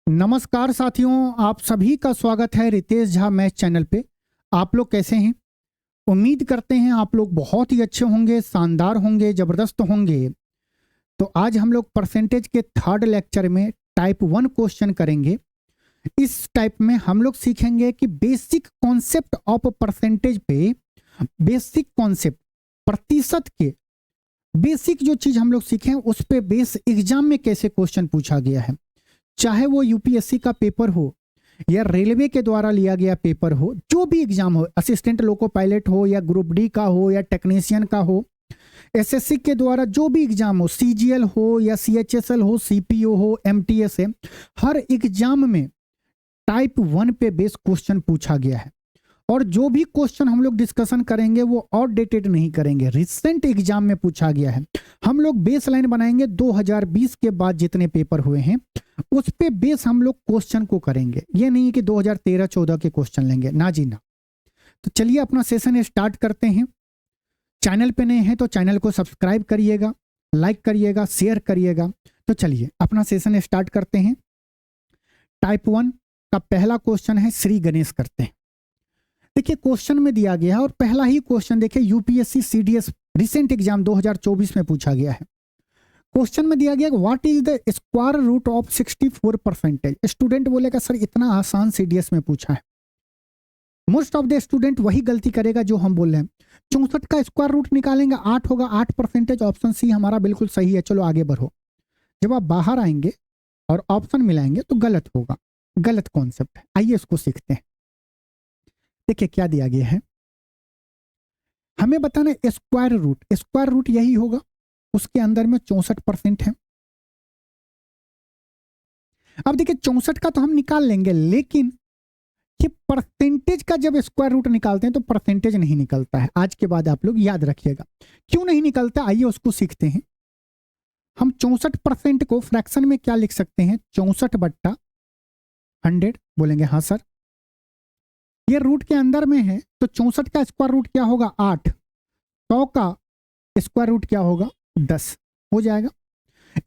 नमस्कार साथियों, आप सभी का स्वागत है रितेश झा मैथ चैनल पे। आप लोग कैसे हैं? उम्मीद करते हैं आप लोग बहुत ही अच्छे होंगे, शानदार होंगे, जबरदस्त होंगे। तो आज हम लोग परसेंटेज के थर्ड लेक्चर में टाइप 1 क्वेश्चन करेंगे। इस टाइप में हम लोग सीखेंगे कि बेसिक कॉन्सेप्ट ऑफ परसेंटेज पे, बेसिक कॉन्सेप्ट प्रतिशत के बेसिक जो चीज हम लोग सीखे उस पे बेस एग्जाम में कैसे क्वेश्चन पूछा गया है, चाहे वो यूपीएससी का पेपर हो या रेलवे के द्वारा लिया गया पेपर हो, जो भी एग्जाम हो, असिस्टेंट लोको पायलट हो या ग्रुप डी का हो या टेक्नीशियन का हो, एसएससी के द्वारा जो भी एग्जाम हो, सीजीएल हो या सीएचएसएल हो, सीपीओ हो, एमटीएस है, हर एग्जाम में टाइप 1 पे बेस क्वेश्चन पूछा गया है। और जो भी क्वेश्चन हम लोग डिस्कशन करेंगे वो आउटडेटेड नहीं करेंगे, रिसेंट एग्जाम में पूछा गया है। हम लोग बेस लाइन बनाएंगे 2020 के बाद जितने पेपर हुए हैं उस पे बेस हम लोग क्वेश्चन को करेंगे। ये नहीं कि 2013-14 के क्वेश्चन लेंगे, ना जी ना। तो चलिए अपना सेशन स्टार्ट करते हैं। चैनल पे नए हैं तो चैनल को सब्सक्राइब करिएगा, लाइक करिएगा, शेयर करिएगा। तो चलिए अपना सेशन स्टार्ट करते हैं। टाइप 1 का पहला क्वेश्चन है, श्री गणेश करते हैं। देखिए क्वेश्चन में दिया गया है और पहला ही क्वेश्चन देखिए यूपीएससी सीडीएस रिसेंट एग्जाम 2024 में पूछा गया है। क्वेश्चन में दिया गया what is the square root of 64%। Student बोलेगा सर इतना आसान सीडीएस में पूछा है। मोस्ट ऑफ द स्टूडेंट वही गलती करेगा जो हम बोल रहे हैं। 64 का स्क्वायर रूट निकालेंगे 8 होगा, 8%। ऑप्शन सी हमारा बिल्कुल सही है। चलो आगे बढ़ो। जब आप बाहर आएंगे और ऑप्शन मिलाएंगे तो गलत होगा, गलत कॉन्सेप्ट है। आइए इसको सीखते हैं। देखिए क्या दिया गया है, हमें बताना है स्क्वायर रूट। स्क्वायर रूट यही होगा, उसके अंदर में 64% है। अब देखिए 64 का तो हम निकाल लेंगे, लेकिन ये परसेंटेज का जब स्क्वायर रूट निकालते हैं तो परसेंटेज नहीं निकलता है। आज के बाद आप लोग याद रखिएगा क्यों नहीं निकलता। आइए उसको सीखते हैं। हम 64% को फ्रैक्शन में क्या लिख सकते हैं, 64/100। बोलेंगे हाँ सर, ये रूट के अंदर में है तो 64 का स्क्वायर रूट क्या होगा 8, 100 का स्क्वायर रूट क्या होगा 10 हो जाएगा।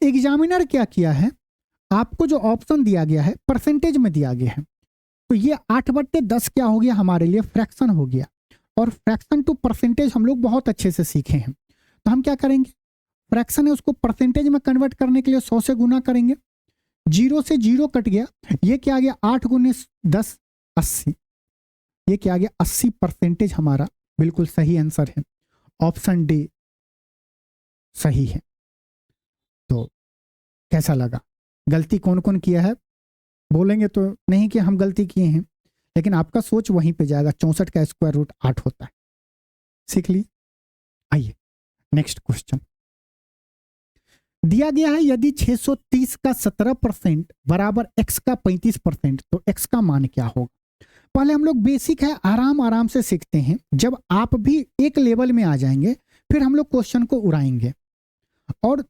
एग्जामिनर क्या किया है, आपको जो ऑप्शन दिया गया है परसेंटेज में दिया गया है, तो ये 8/10 क्या हो गया हमारे लिए फ्रैक्शन हो गया। और फ्रैक्शन टू परसेंटेज हम लोग बहुत अच्छे से सीखे हैं। तो हम क्या करेंगे, फ्रैक्शन है उसको परसेंटेज में कन्वर्ट करने के लिए 100 से गुना करेंगे। 0 से 0 कट गया, ये क्या आ गया 8 गुने 10 80। ये क्या आ गया 80% हमारा बिल्कुल सही आंसर है। ऑप्शन डी सही है। तो कैसा लगा, गलती कौन कौन किया है? बोलेंगे तो नहीं कि हम गलती किए हैं, लेकिन आपका सोच वहीं पे जाएगा। 64 का स्क्वायर रूट 8 होता है। सीख ली। आइए नेक्स्ट क्वेश्चन दिया गया है, यदि 630 का 17% बराबर x का 35% तो x का मान क्या होगा। पहले हम लोग बेसिक है, आराम आराम से सीखते हैं। जब आप भी एक लेवल में आ जाएंगे फिर हम लोग क्वेश्चन को उड़ाएंगे और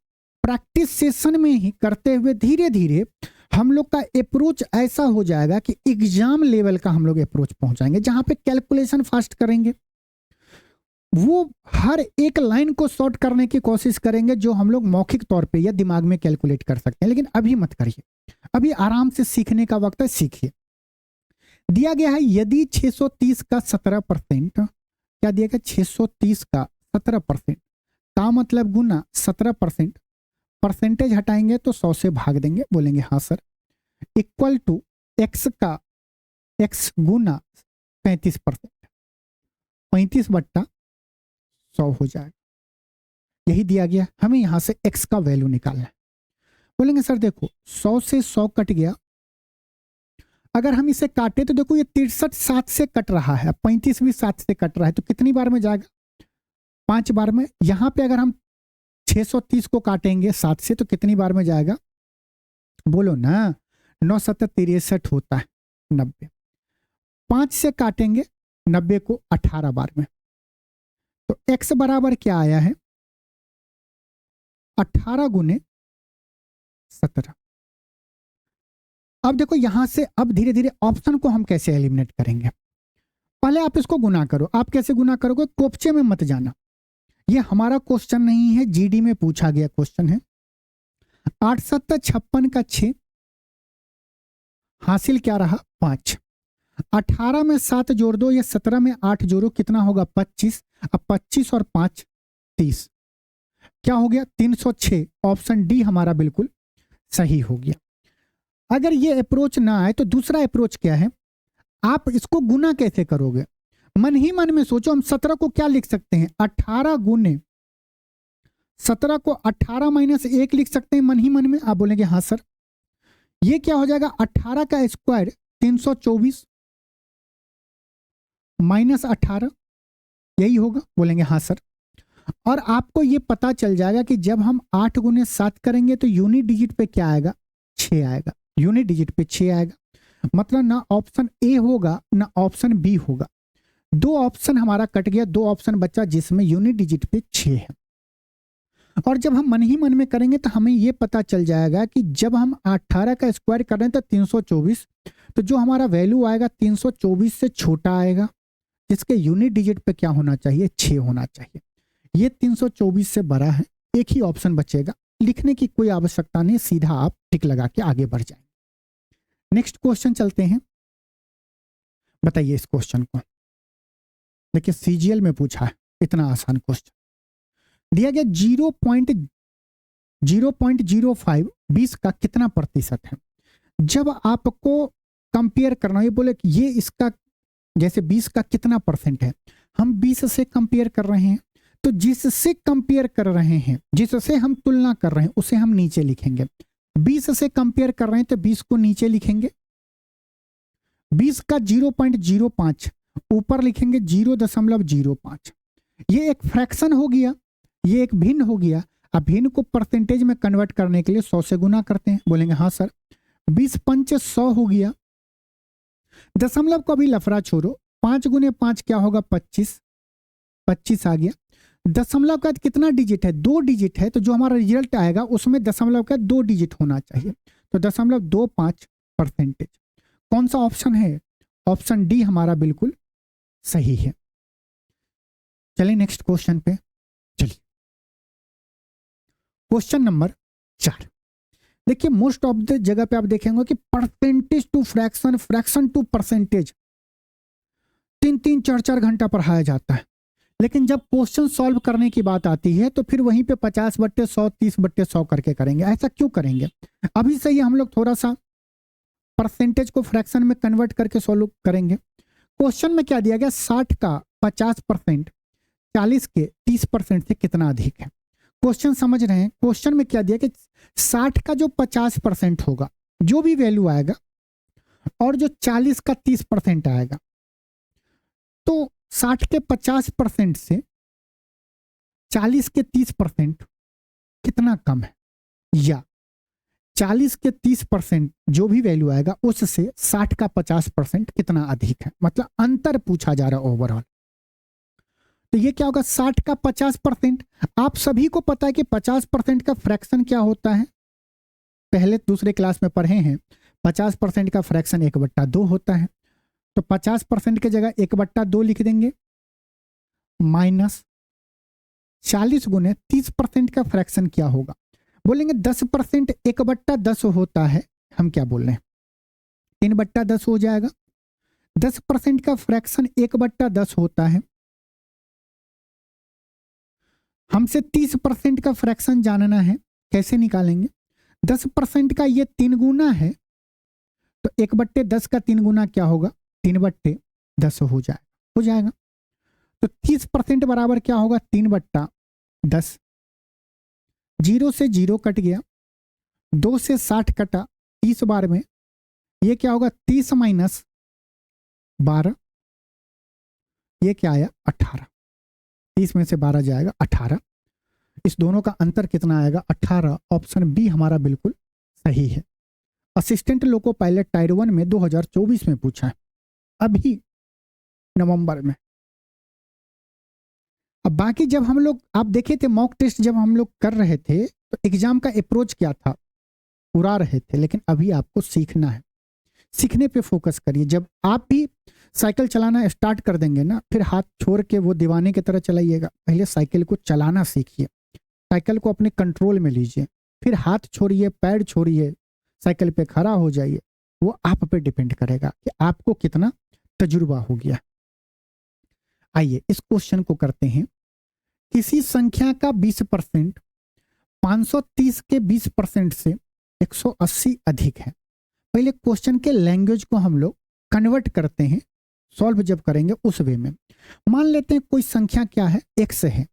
प्रैक्टिस सेशन में ही करते हुए धीरे धीरे हम लोग का अप्रोच ऐसा हो जाएगा कि एग्जाम लेवल का हम लोग अप्रोच पहुंचाएंगे, जहां पे कैलकुलेशन फास्ट करेंगे। वो हर एक लाइन को शॉर्ट करने की कोशिश करेंगे जो हम लोग मौखिक तौर पे या दिमाग में कैलकुलेट कर सकते हैं, लेकिन अभी मत करिए। अभी आराम से सीखने का वक्त है, सीखिए। दिया गया है यदि 630 का 17%, क्या दिया गया 630 का 17% का मतलब गुना 17%, परसेंटेज हटाएंगे तो 100 से भाग देंगे। बोलेंगे हाँ सर, इक्वल टू एक्स का एक्स गुना 35%, 35/100 हो जाएगा। यही दिया गया, हमें यहां से एक्स का वैल्यू निकालना है। बोलेंगे सर देखो 100 से 100 कट गया, अगर हम इसे काटे तो देखो ये 63 7 से कट रहा है, 35 भी 7 से कट रहा है, तो कितनी बार में जाएगा 5 बार में। यहां पे अगर हम 630 को काटेंगे 7 से तो कितनी बार में जाएगा, बोलो ना, 9 7 63 होता है 90। 5 से काटेंगे 90 को 18 बार में, तो x बराबर क्या आया है 18 गुने 17। अब देखो यहां से अब धीरे धीरे ऑप्शन को हम कैसे एलिमिनेट करेंगे। पहले आप इसको गुना करो। आप कैसे गुना करोगे, कोपचे में मत जाना, ये हमारा क्वेश्चन नहीं है, जीडी में पूछा गया क्वेश्चन है। 8 7 56 का 6, हासिल क्या रहा 5। 18 में 7 जोड़ दो या 17 में 8 जोड़ो, कितना होगा 25। अब 25 और 5 30, क्या हो गया 306। ऑप्शन डी हमारा बिल्कुल सही हो गया। अगर ये अप्रोच ना आए तो दूसरा अप्रोच क्या है, आप इसको गुना कैसे करोगे, मन ही मन में सोचो। हम 17 को क्या लिख सकते हैं, 18 गुने 17 को 18 माइनस 1 लिख सकते हैं मन ही मन में। आप बोलेंगे हाँ सर। ये क्या हो जाएगा, 18 का स्क्वायर 324 माइनस 18, यही होगा। बोलेंगे हाँ सर। और आपको ये पता चल जाएगा कि जब हम 8 गुने 7 करेंगे तो यूनिट डिजिट पे क्या आएगा, 6 आएगा। यूनिट डिजिट पे 6 आएगा, मतलब ना ऑप्शन ए होगा ना ऑप्शन बी होगा। 2 ऑप्शन हमारा कट गया, 2 ऑप्शन बचा जिसमें यूनिट डिजिट पे 6 है। और जब हम मन ही मन में करेंगे तो हमें यह पता चल जाएगा कि जब हम 18 का स्क्वायर कर रहे हैं तो 324, तो जो हमारा वैल्यू आएगा 324 से छोटा आएगा, जिसके यूनिट डिजिट पे क्या होना चाहिए, 6 होना चाहिए। ये 324 से बड़ा है, एक ही ऑप्शन बचेगा, लिखने की कोई आवश्यकता नहीं, सीधा आप टिक लगा के आगे बढ़ जाएंगे। नेक्स्ट क्वेश्चन चलते हैं। बताइए इस क्वेश्चन को, देखिए सीजीएल में पूछा है, इतना आसान क्वेश्चन दिया गया। 0.05 20 का कितना प्रतिशत है। जब आपको कंपेयर करना, ये बोले कि ये इसका जैसे 20 का कितना परसेंट है, हम 20 से कंपेयर कर रहे हैं, तो जिससे कंपेयर कर रहे हैं, जिससे हम तुलना कर रहे हैं, उसे हम नीचे लिखेंगे। 20 से कंपेयर कर रहे हैं तो 20 को नीचे लिखेंगे। 20 का 0.05 ऊपर लिखेंगे 0.05। ये एक फ्रैक्शन हो गया, ये एक भिन्न हो गया। अब भिन्न को परसेंटेज में कन्वर्ट करने के लिए 100 से गुना करते हैं। बोलेंगे हाँ सर। 20 पंच 100 हो गया। दशमलव को अभी लफड़ा छोड़ो, 5 गुने 5 क्या होगा 25, 25 आ गया। दशमलव का कितना डिजिट है, 2 डिजिट है, तो जो हमारा रिजल्ट आएगा उसमें दशमलव का 2 डिजिट होना चाहिए, तो 0.25%। कौन सा ऑप्शन है, ऑप्शन डी हमारा बिल्कुल सही है। चलिए नेक्स्ट क्वेश्चन पे चलिए। क्वेश्चन नंबर 4 देखिए, मोस्ट ऑफ द जगह पे आप देखेंगे कि percentage to fraction, fraction to percentage 3-3 4-4 घंटा पढ़ाया जाता है, लेकिन जब क्वेश्चन सॉल्व करने की बात आती है तो फिर वहीं पे 50/100 30/100 करके करेंगे। ऐसा क्यों करेंगे, अभी से ही हम लोग थोड़ा सा परसेंटेज को फ्रैक्शन में कन्वर्ट करके सॉल्व करेंगे। क्वेश्चन में क्या दिया गया, 60 का 50% 40 के 30% से कितना अधिक है। क्वेश्चन समझ रहे हैं, क्वेश्चन में क्या दिया कि 60 का जो 50% होगा, जो भी वैल्यू आएगा, और जो 40 का 30% आएगा, तो 60 के 50% से 40 के 30% कितना कम है, या 40 के 30% जो भी वैल्यू आएगा उससे 60 का 50% कितना अधिक है। मतलब अंतर पूछा जा रहा है ओवरऑल। तो ये क्या होगा, 60 का 50%। आप सभी को पता है कि 50% का फ्रैक्शन क्या होता है, पहले दूसरे क्लास में पढ़े हैं। 50% का फ्रैक्शन 1/2 होता है, तो 50% की जगह 1/2 लिख देंगे, माइनस 40 गुने 30% का फ्रैक्शन क्या होगा। बोलेंगे 10% 1/10 होता है, हम क्या बोल रहे हैं 3/10 हो जाएगा। 10% का फ्रैक्शन 1/10 होता है। हमसे 30% का फ्रैक्शन जानना है, कैसे निकालेंगे। 10% का ये 3 गुना है, तो 1/10 का 3 गुना क्या होगा, 3/10 हो जाएगा। तो 30% बराबर क्या होगा, 3/10। 0 से 0 कट गया, 2 से 60 कटा 30 बार में, ये क्या होगा 30 माइनस 12, ये क्या आया 18। 30 में से 12 जाएगा 18। इस दोनों का अंतर कितना आएगा 18। ऑप्शन बी हमारा बिल्कुल सही है। असिस्टेंट लोको पायलट टायर 1 में 2024 में पूछा है, अभी नवंबर में। अब बाकी जब हम लोग आप देखे थे मॉक टेस्ट जब हम लोग कर रहे थे तो एग्जाम का अप्रोच क्या था, उड़ा रहे थे, लेकिन अभी आपको सीखना है, सीखने पे फोकस करिए। जब आप भी साइकिल चलाना स्टार्ट कर देंगे ना, फिर हाथ छोड़ के वो दीवाने की तरह चलाइएगा। पहले साइकिल को चलाना सीखिए, साइकिल को अपने कंट्रोल में लीजिए, फिर हाथ छोड़िए, पैर छोड़िए, साइकिल पे खड़ा हो जाइए, वो आप पे डिपेंड करेगा कि आपको कितना तजुर्बा हो गया। आइए इस क्वेश्चन को करते हैं। किसी संख्या का 20% 530 के 20% से 180 अधिक है। पहले क्वेश्चन के लैंग्वेज को हम लोग कन्वर्ट करते हैं, सॉल्व जब करेंगे उस वे में। मान लेते हैं कोई संख्या क्या है, x है,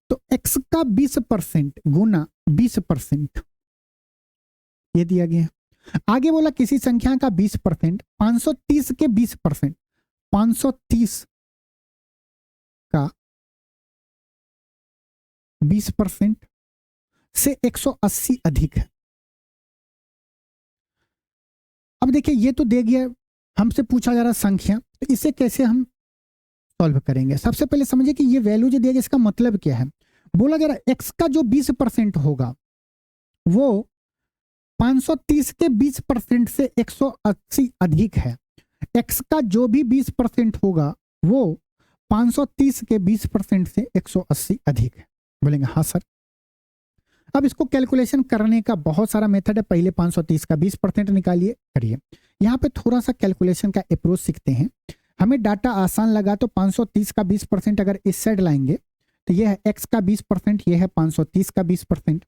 तो x का 20% गुना 20% ये दिया गया है। आगे बोला किसी संख्या का 20% 530 के 20%, 530 का 20% से 180 अधिक है। अब देखिए ये तो दे गया, हमसे पूछा जा रहा संख्या, तो इसे कैसे हम सॉल्व करेंगे। सबसे पहले समझिए कि ये वैल्यू जो दिया गया इसका मतलब क्या है। बोला जा रहा x का जो 20% होगा वो 530 के 20% से 180 अधिक है। x का जो भी 20% होगा वो 530 के 20% से 180 अधिक है। बोलेंगे हाँ सर। अब इसको कैलकुलेशन करने का बहुत सारा मेथड है। पहले 530 का 20% निकालिए, करिए। यहाँ पे थोड़ा सा कैलकुलेशन का अप्रोच सीखते हैं। हमें डाटा आसान लगा तो 530 का 20% अगर इस साइड लाएंगे तो ये है x का 20%, ये है 530 का 20%।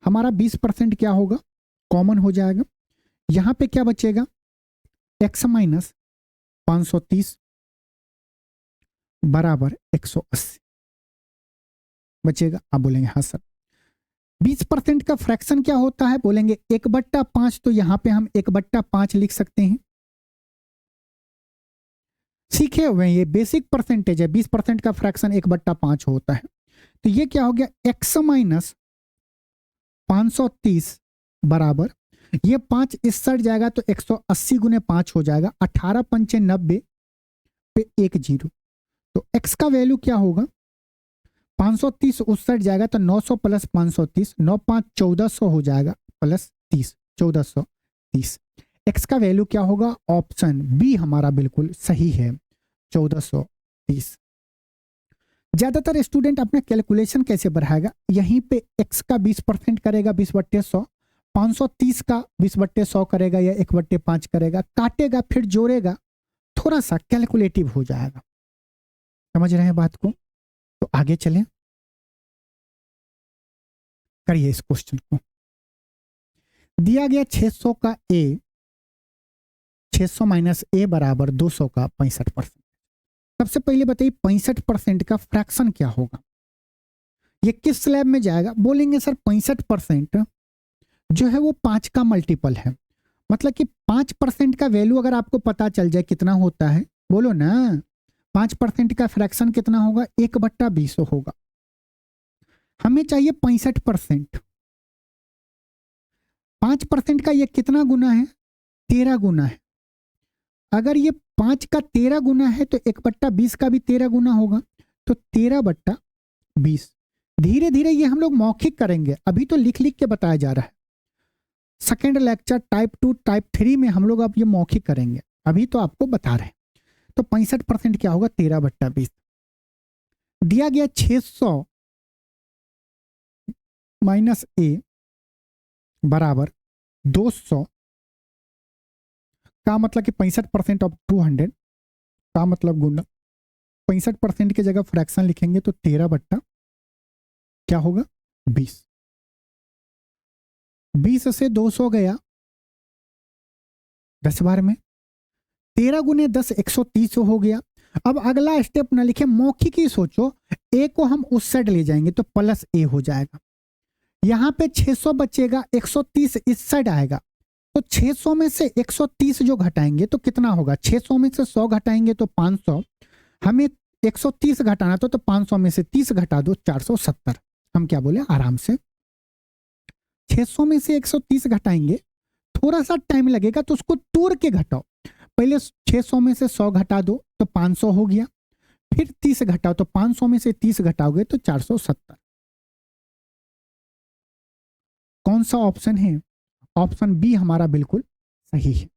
हमारा 20% क्या होगा, कॉमन हो जाएगा। यहाँ पे क्या बचेगा, x माइनस 530 बराबर 180 बचेगा। आप बोलेंगे हाँ सर। 20% का फ्रैक्शन क्या होता है, बोलेंगे 1/5। तो यहां पे हम 1/5 लिख सकते हैं। सीखे हुए ये बेसिक परसेंटेज है, 20% का फ्रैक्शन 1/5 होता है। तो ये क्या हो गया, x माइनस 530 बराबर, ये 5 इस साइड जाएगा तो 180 गुने 5 हो जाएगा, 18 पंचे 90 पे 1 0। तो x का वैल्यू क्या होगा, 530 उस साइड जाएगा तो 900 प्लस 530, 9 5 1400 हो जाएगा, प्लस 30 1430। x का वैल्यू क्या होगा, ऑप्शन बी हमारा बिल्कुल सही है, 1430। ज्यादातर स्टूडेंट अपना कैलकुलेशन कैसे बढ़ाएगा, यहीं पे x का 20% करेगा 20/100, 530 का 20/100 करेगा या 1/5 करेगा, काटेगा फिर जोड़ेगा, थोड़ा सा कैलकुलेटिव हो जाएगा। समझ रहे हैं बात को। तो आगे चलें, करिए इस क्वेश्चन को। दिया गया 600 का a, 600 माइनस a बराबर 200 का 65%। सबसे पहले बताइए 65% का फ्रैक्शन क्या होगा, ये किस स्लैब में जाएगा। बोलेंगे सर 65% जो है वो 5 का मल्टीपल है। मतलब कि 5% का वैल्यू अगर आपको पता चल जाए कितना होता है, बोलो ना, 5% का फ्रैक्शन कितना होगा, 1/20 होगा। हमें चाहिए 65%। 5% का ये कितना गुना है, 13 गुना है। अगर ये 5 का 13 गुना है तो 1/20 का भी 13 गुना होगा, तो 13/20। धीरे धीरे ये हम लोग मौखिक करेंगे, अभी तो लिख लिख के बताया जा रहा है। सेकेंड लेक्चर टाइप 2 टाइप 3 में हम लोग अब ये मौखिक करेंगे, अभी तो आपको बता रहे हैं। तो 65% क्या होगा, 13/20। दिया गया 600 माइनस ए बराबर 200 का मतलब कि 65% ऑफ 200 का मतलब गुना 65% की जगह फ्रैक्शन लिखेंगे तो 13 क्या होगा 20। 20 से 200 गया 10 बार में, 13 गुने 10 130 हो गया। अब अगला स्टेप ना लिखे, मौखिक ही सोचो। ए को हम उस साइड ले जाएंगे तो प्लस ए हो जाएगा। यहां पे 600 बचेगा, 130 इस साइड आएगा, तो 600 में से 130 जो घटाएंगे तो कितना होगा, 600 में से 100 घटाएंगे तो 500। हमें 130 घटाना तो 500 में से 30 घटा दो, 470। हम क्या बोले आराम से, 600 में से 130 घटाएंगे, थोड़ा सा टाइम लगेगा तो उसको तोड़ के घटाओ। पहले 600 में से 100 घटा दो तो 500 हो गया, फिर 30 घटाओ तो 500 में से 30 घटाओगे तो 470। कौन सा ऑप्शन है, ऑप्शन बी हमारा बिल्कुल सही है।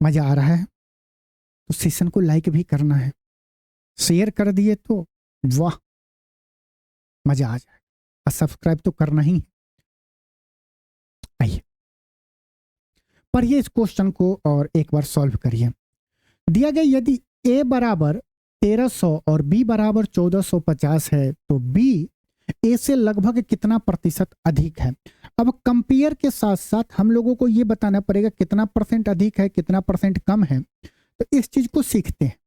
मजा आ रहा है तो सेशन को लाइक भी करना है, शेयर कर दिए तो वाह मजा आ जाएगा, और सब्सक्राइब तो करना ही है। आइए पढ़िए इस क्वेश्चन को और एक बार सॉल्व करिए। दिया गया यदि ए बराबर 1300 और बी बराबर 1450 है तो बी ए से लगभग कितना प्रतिशत अधिक है। अब कंपेयर के साथ साथ हम लोगों को ये बताना पड़ेगा कितना परसेंट अधिक है, कितना परसेंट कम है। तो इस चीज को सीखते हैं।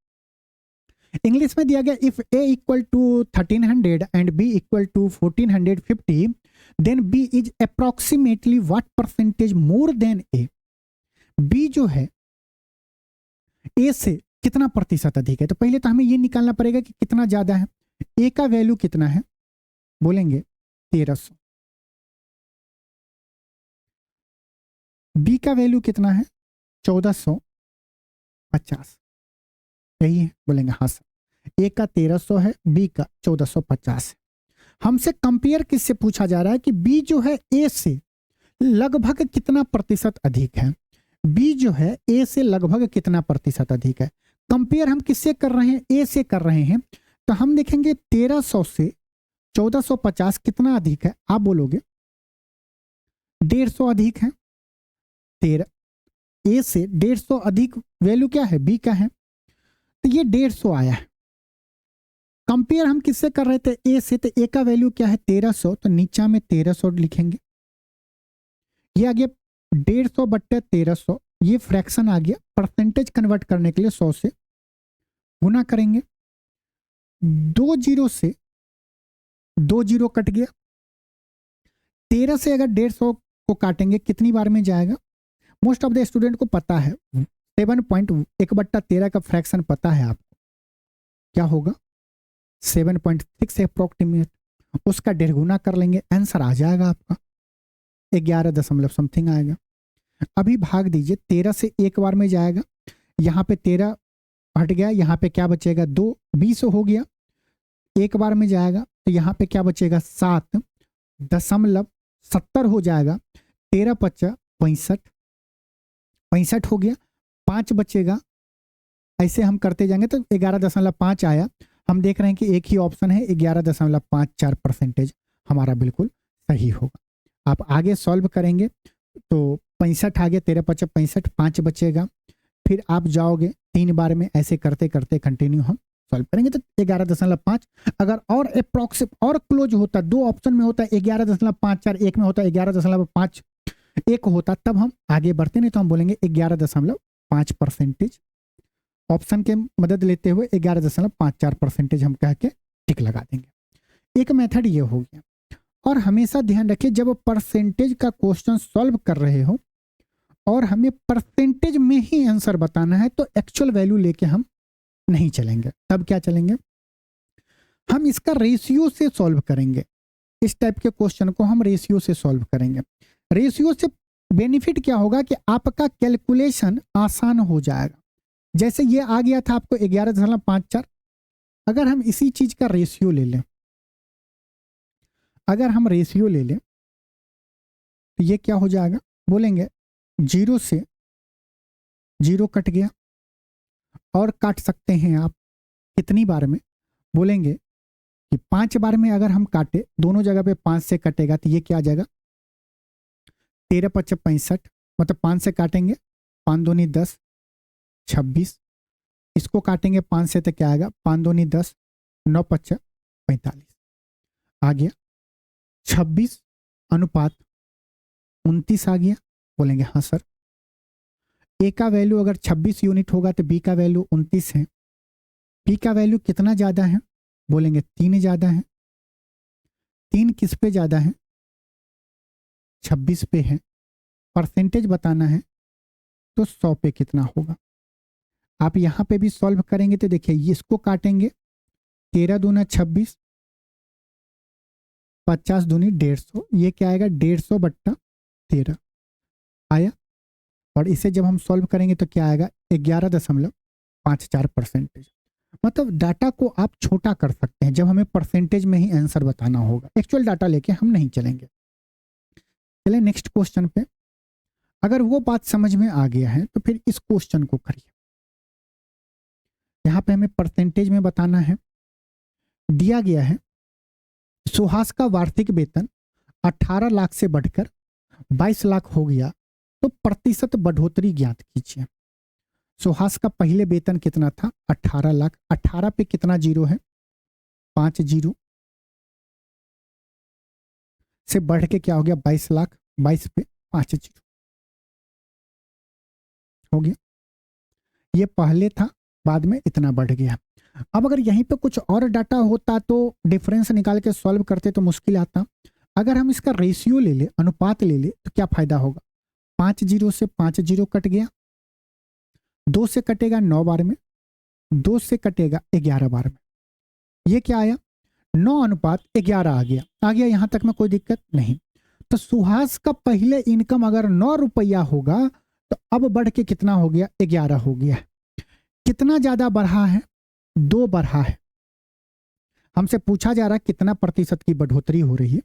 इंग्लिश में दिया गया if A equal to 1300 and B equal to 1450 then B is approximately what percentage more than A. B जो है ए से कितना प्रतिशत अधिक है। तो पहले तो हमें ये निकालना पड़ेगा कि कितना ज्यादा है। ए का वैल्यू कितना है, बोलेंगे 1300। बी का वैल्यू कितना है 1450, यही है, बोलेंगे हाँ सर। ए का 1300 है, बी का 1450 है। हमसे कंपेयर किससे पूछा जा रहा है कि बी जो है ए से लगभग कितना प्रतिशत अधिक है। बी जो है ए से लगभग कितना प्रतिशत अधिक है। कंपेयर हम किससे कर रहे हैं, ए से कर रहे हैं। तो हम देखेंगे 1300 से 1450 कितना अधिक है। आप बोलोगे 150 अधिक है। 13 ए से 150 अधिक वैल्यू क्या है, बी का है, तो ये 150 आया है। कंपेयर हम किससे कर रहे थे, ए से, तो ए का वैल्यू क्या है 1300, तो नीचा में 1300 लिखेंगे। ये आ गया 150 बट्टे 1300, ये फ्रैक्शन आ गया। परसेंटेज कन्वर्ट करने के लिए 100 से गुना करेंगे। 2 जीरो से 2 जीरो कट गया। 13 से अगर 150 को काटेंगे कितनी बार में जाएगा। मोस्ट ऑफ द स्टूडेंट को पता है 7.1/13 का फ्रैक्शन पता है आपको, क्या होगा 7.6 अप्रोक्सीमेट। उसका 1.5 गुना कर लेंगे, आंसर आ जाएगा आपका 11 दशमलव समथिंग आएगा। अभी भाग दीजिए, 13 से एक बार में जाएगा, यहाँ पे 13 हट गया, यहाँ पे क्या बचेगा 2, 20 हो गया। एक बार में जाएगा तो यहाँ पे क्या बचेगा 7.70 हो जाएगा। 13 पच्चा 65 हो गया, 5 बचेगा। ऐसे हम करते जाएंगे तो 11.5 आया। हम देख रहे हैं कि एक ही ऑप्शन है 11.54% हमारा बिल्कुल सही होगा। आप आगे सॉल्व करेंगे तो 65 आ गया, 13 पच्चा 65, 5 बचेगा। फिर आप जाओगे 3 बार में, ऐसे करते करते कंटिन्यू हम सॉल्व करेंगे तो 11.5। अगर और अप्रोक्सिम और क्लोज होता, 2 ऑप्शन में होता 11.54, एक में होता 11.51 होता, तब हम आगे बढ़ते, नहीं तो हम बोलेंगे 11.5% ऑप्शन के मदद लेते हुए 11.54% हम कह के टिक लगा देंगे। एक मेथड ये हो गया। और हमेशा ध्यान रखिए जब परसेंटेज का क्वेश्चन सॉल्व कर रहे हो और हमें परसेंटेज में ही आंसर बताना है तो एक्चुअल वैल्यू लेके हम नहीं चलेंगे। तब क्या चलेंगे, हम इसका रेशियो से सॉल्व करेंगे। इस टाइप के क्वेश्चन को हम रेशियो से सॉल्व करेंगे। रेशियो से बेनिफिट क्या होगा कि आपका कैलकुलेशन आसान हो जाएगा। जैसे ये आ गया था आपको 11.54, अगर हम इसी चीज का रेशियो ले लें, अगर हम रेशियो ले लें तो ये क्या हो जाएगा, बोलेंगे 0 से 0 कट गया। और काट सकते हैं आप कितनी बार में, बोलेंगे कि 5 बार में अगर हम काटे, दोनों जगह पे 5 से कटेगा तो ये क्या आ जाएगा 13 पच्चा 65, मतलब 5 से काटेंगे, 5 दूनी 10, 26। इसको काटेंगे 5 से तो क्या आएगा 5 दूनी 10, 9 पच्चा 45 आ गया। 26 अनुपात 29 आ गया। बोलेंगे हाँ सर। ए का वैल्यू अगर 26 यूनिट होगा तो बी का वैल्यू 29 है। बी का वैल्यू कितना ज्यादा है, बोलेंगे 3 ज्यादा है। 3 किस पे ज्यादा है, 26 पे है। परसेंटेज बताना है तो 100 पे कितना होगा। आप यहां पे भी सॉल्व करेंगे तो देखिए इसको काटेंगे, 13 दूना 26, 50 दूनी 150, ये क्या आएगा 150 बट्टा 13 आया। और इसे जब हम सॉल्व करेंगे तो क्या आएगा 11.54%। मतलब डाटा को आप छोटा कर सकते हैं जब हमें परसेंटेज में ही आंसर बताना होगा। एक्चुअल डाटा लेके हम नहीं चलेंगे। चलिए नेक्स्ट क्वेश्चन पे। अगर वो बात समझ में आ गया है तो फिर इस क्वेश्चन को करिए। यहां पे हमें परसेंटेज में बताना है। दिया गया है सुहास का वार्षिक वेतन 18 लाख से बढ़कर 22 लाख हो गया तो प्रतिशत बढ़ोतरी ज्ञात कीजिए। सुहास का पहले वेतन कितना था? 18 लाख। 18 पे कितना जीरो है? 5 जीरो से बढ़ के क्या हो गया? 22 लाख। 22 पे 5 जीरो हो गया। ये पहले था, बाद में इतना बढ़ गया। अब अगर यहीं पे कुछ और डाटा होता तो डिफरेंस निकाल के सॉल्व करते तो मुश्किल आता। अगर हम इसका रेशियो ले ले, अनुपात ले ले, तो क्या फायदा होगा? 5 जीरो से 5 जीरो कट गया, 2 से कटेगा 9 बार में, 2 से कटेगा 11 बार में। ये क्या आया? 9 अनुपात 11 आ गया। आ गया यहां तक में कोई दिक्कत नहीं। तो सुहास का पहले इनकम अगर 9 रुपया होगा तो अब बढ़ के कितना हो गया? 11 हो गया। कितना ज्यादा बढ़ा है? 2 बढ़ा है। हमसे पूछा जा रहा है कितना प्रतिशत की बढ़ोतरी हो रही है।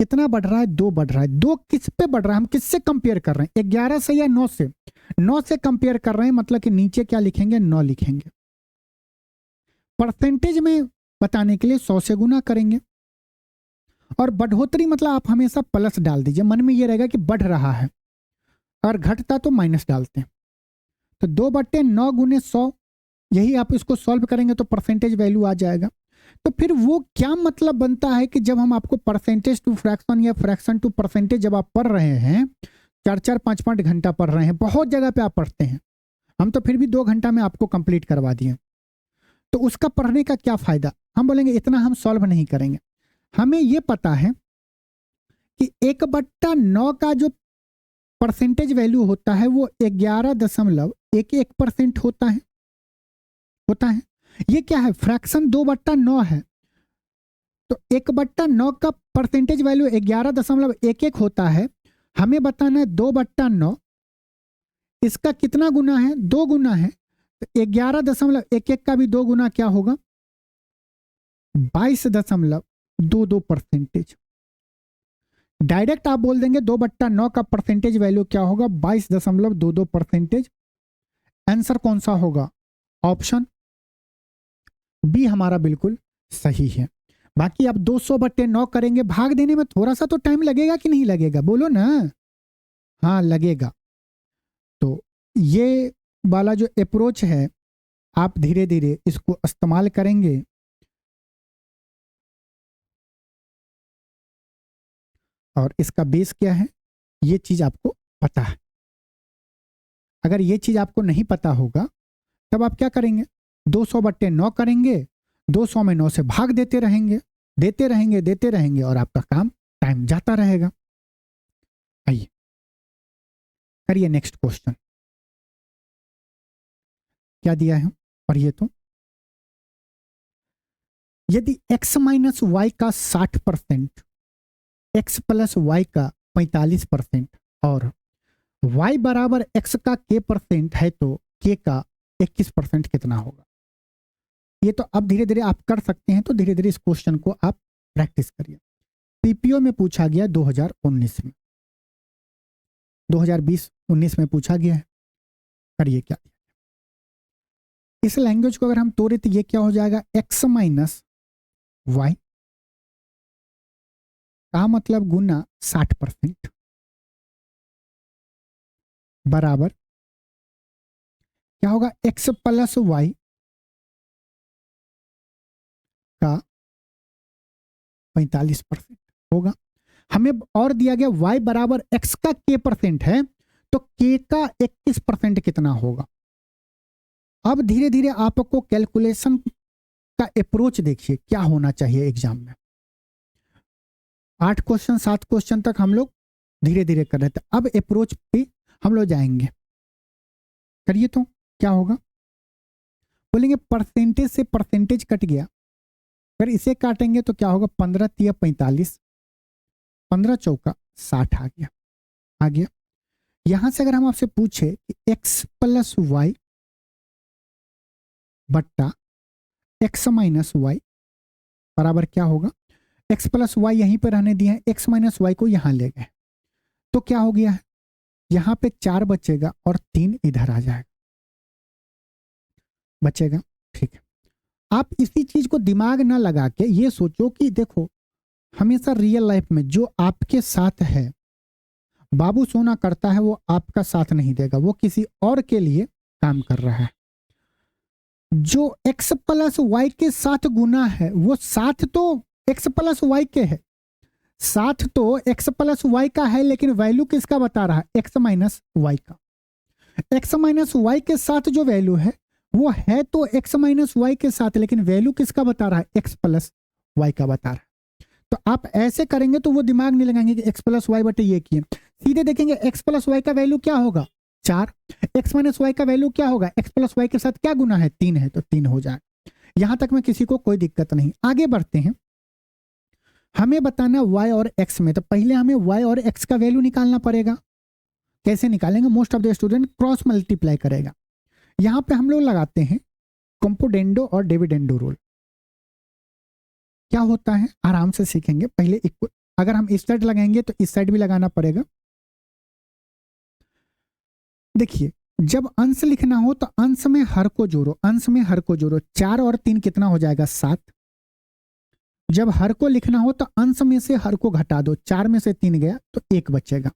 कितना बढ़ रहा है? 2 बढ़ रहा है। 2 किस पे बढ़ रहा है? हम किससे कंपेयर कर रहे हैं? 11 से या 9 से? 9 से कंपेयर कर रहे हैं, मतलब कि नीचे क्या लिखेंगे? 9 लिखेंगे। परसेंटेज में बताने के लिए 100 से गुना करेंगे। और बढ़ोतरी मतलब आप हमेशा प्लस डाल दीजिए, मन में ये रहेगा कि बढ़ रहा है, और घटता तो माइनस डालते हैं। तो 2/9 गुने 100, यही आप इसको सॉल्व करेंगे तो परसेंटेज वैल्यू आ जाएगा। तो फिर वो क्या मतलब बनता है कि जब हम आपको परसेंटेज टू फ्रैक्शन या फ्रैक्शन टू परसेंटेज जब आप पढ़ रहे हैं, 4-4 5-5 घंटा पढ़ रहे हैं, बहुत जगह पे आप पढ़ते हैं, हम तो फिर भी 2 घंटा में आपको कंप्लीट करवा दिए, तो उसका पढ़ने का क्या फायदा? हम बोलेंगे इतना हम सॉल्व नहीं करेंगे। हमें यह पता है कि 1/9 का जो परसेंटेज वैल्यू होता है वो 11.11% होता है। ये क्या है? फ्रैक्शन 2/9 है, तो 1/9 का परसेंटेज वैल्यू 11.11 होता है। हमें बताना है 2/9 इसका कितना गुना है? 2 गुना है। तो 11.11 का भी 2 गुना क्या होगा? 22.22%। डायरेक्ट आप बोल देंगे 2/9 का परसेंटेज वैल्यू क्या होगा? 22.22%। आंसर कौन सा होगा? ऑप्शन बी हमारा बिल्कुल सही है। बाकी आप 200/9 करेंगे, भाग देने में थोड़ा सा तो टाइम लगेगा कि नहीं लगेगा? बोलो ना। हाँ लगेगा। तो ये वाला जो अप्रोच है आप धीरे धीरे इसको इस्तेमाल करेंगे और इसका बेस क्या है ये चीज आपको पता है। अगर ये चीज आपको नहीं पता होगा तब आप क्या करेंगे? 200/9 करेंगे, 200 में 9 से भाग देते रहेंगे और आपका काम टाइम जाता रहेगा। आइए करिए नेक्स्ट क्वेश्चन। क्या दिया है पढ़िए तो। यदि x माइनस वाई का 60%, x प्लस वाई का 45% और y बराबर x का k% है तो k का 21% कितना होगा? ये तो अब धीरे धीरे आप कर सकते हैं, तो धीरे धीरे इस क्वेश्चन को आप प्रैक्टिस करिए। पीपीओ में पूछा गया 2019 में, 2020-19 में पूछा गया है। करिए क्या। इस लैंग्वेज को अगर हम तोड़े तो ये क्या हो जाएगा? x माइनस वाई का मतलब गुना 60% बराबर क्या होगा? x प्लस वाई का 45% होगा। हमें और दिया गया y बराबर x का k% है, तो k का 21% कितना होगा? अब धीरे धीरे आपको कैलकुलेशन का अप्रोच देखिए क्या होना चाहिए एग्जाम में। 8 क्वेश्चन 7 क्वेश्चन तक हम लोग धीरे धीरे कर रहे थे, अब अप्रोच पे हम लोग जाएंगे। करिए तो क्या होगा? बोलेंगे परसेंटेज से परसेंटेज कट गया, अगर इसे काटेंगे तो क्या होगा? 15 तिया 45, 15 चौका 60 आ गया। यहां से अगर हम आपसे पूछे कि x प्लस वाई बट्टा x माइनस वाई बराबर क्या होगा? x प्लस वाई यहीं पर रहने दिया है, x माइनस वाई को यहां ले गए, तो क्या हो गया है? यहां पे 4 बचेगा और 3 इधर आ जाएगा, बचेगा। ठीक है, आप इसी चीज को दिमाग ना लगा के ये सोचो कि देखो हमेशा रियल लाइफ में जो आपके साथ है बाबू सोना करता है वो आपका साथ नहीं देगा, वो किसी और के लिए काम कर रहा है। जो x प्लस वाई के साथ गुना है वो साथ तो x प्लस वाई के है, साथ तो x प्लस वाई का है, लेकिन वैल्यू किसका बता रहा है, x माइनस वाई का। x माइनस वाई के साथ जो वैल्यू है वो है तो x माइनस वाई के साथ, लेकिन वैल्यू किसका बता रहा है, x प्लस वाई का बता रहा है। तो आप ऐसे करेंगे तो वो दिमाग नहीं लगाएंगे कि x प्लस वाई बटे ये किए, सीधे देखेंगे x प्लस वाई का वैल्यू क्या होगा 4, x माइनस वाई का वैल्यू क्या होगा, x प्लस वाई के साथ क्या गुना है 3 है तो 3 हो जाए। यहां तक में किसी को कोई दिक्कत नहीं। आगे बढ़ते हैं, हमें बताना y और x में, तो पहले हमें y और x का वैल्यू निकालना पड़ेगा। कैसे निकालेंगे, most of the student cross multiply करेगा। यहां पे हम लोग लगाते हैं कंपोनेंडो और डिविडेंडो रूल। क्या होता है आराम से सीखेंगे, पहले अगर हम इस साइड लगाएंगे तो इस साइड भी लगाना पड़ेगा। देखिए जब अंश लिखना हो तो अंश में हर को जोड़ो, अंश में हर को जोड़ो, 4 और 3 कितना हो जाएगा 7। जब हर को लिखना हो तो अंश में से हर को घटा दो, 4 में से 3 गया तो 1 बचेगा।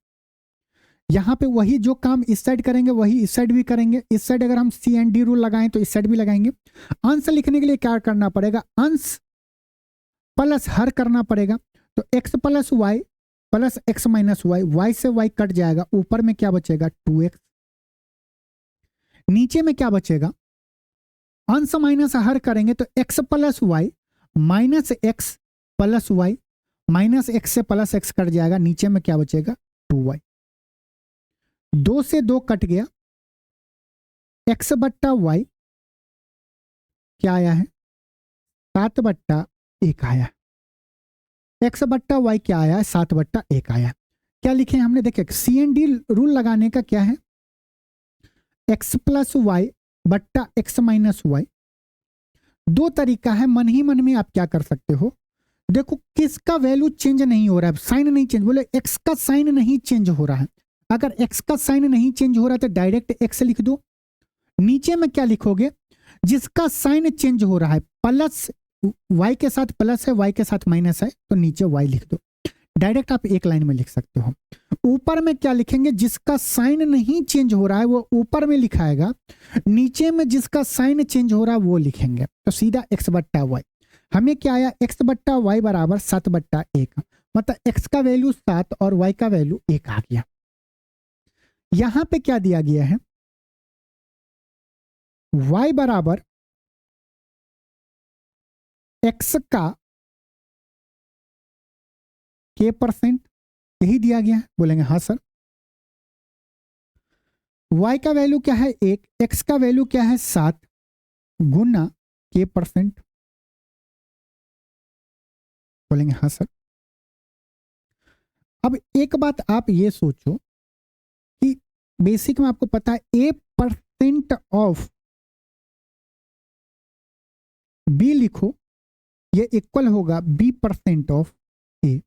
यहां पे वही जो काम इस साइड करेंगे वही इस साइड भी करेंगे। इस साइड अगर हम सी एंड डी रूल लगाएं तो इस साइड भी लगाएंगे। अंश लिखने के लिए क्या करना पड़ेगा, अंश प्लस हर करना पड़ेगा। तो x plus y plus x minus y, y से वाई कट जाएगा, ऊपर में क्या बचेगा 2x, नीचे में क्या बचेगा, अंश माइनस हर करेंगे तो x plus y minus x plus y, minus x से प्लस एक्स कट जाएगा, नीचे में क्या बचेगा 2y। 2 से 2 कट गया, x बट्टा वाई क्या आया है 7 बट्टा 1 आया, x बट्टा वाई क्या आया है 7 बट्टा 1 आया। क्या लिखे हमने, देखिए सी एंड डी रूल लगाने का क्या है, x प्लस वाई बट्टा एक्स माइनस वाई। दो तरीका है, मन ही मन में आप क्या कर सकते हो, देखो किसका वैल्यू चेंज नहीं हो रहा है, साइन नहीं चेंज, बोले x का साइन नहीं चेंज हो रहा है। अगर x का साइन नहीं चेंज हो रहा है तो डायरेक्ट x लिख दो। नीचे में क्या लिखोगे, जिसका साइन चेंज हो रहा है, प्लस y के साथ प्लस है, y के साथ माइनस है तो नीचे y लिख दो। डायरेक्ट आप एक लाइन में लिख सकते हो। ऊपर में क्या लिखेंगे, जिसका साइन नहीं चेंज हो रहा है वो ऊपर में लिखाएगा, नीचे में जिसका साइन चेंज हो रहा है वो लिखेंगे। तो सीधा x बट्टा वाई, हमें क्या आया x बट्टा वाई बराबर 7 बट्टा 1, मतलब x का वैल्यू 7 और y का वैल्यू 1 आ गया। यहां पे क्या दिया गया है, y बराबर x का k%, यही दिया गया है, बोलेंगे हाँ सर। y का वैल्यू क्या है 1, x का वैल्यू क्या है 7 गुना k%, बोलेंगे हाँ सर। अब एक बात आप ये सोचो कि बेसिक में आपको पता है a% ऑफ b लिखो, ये इक्वल होगा b% ऑफ a,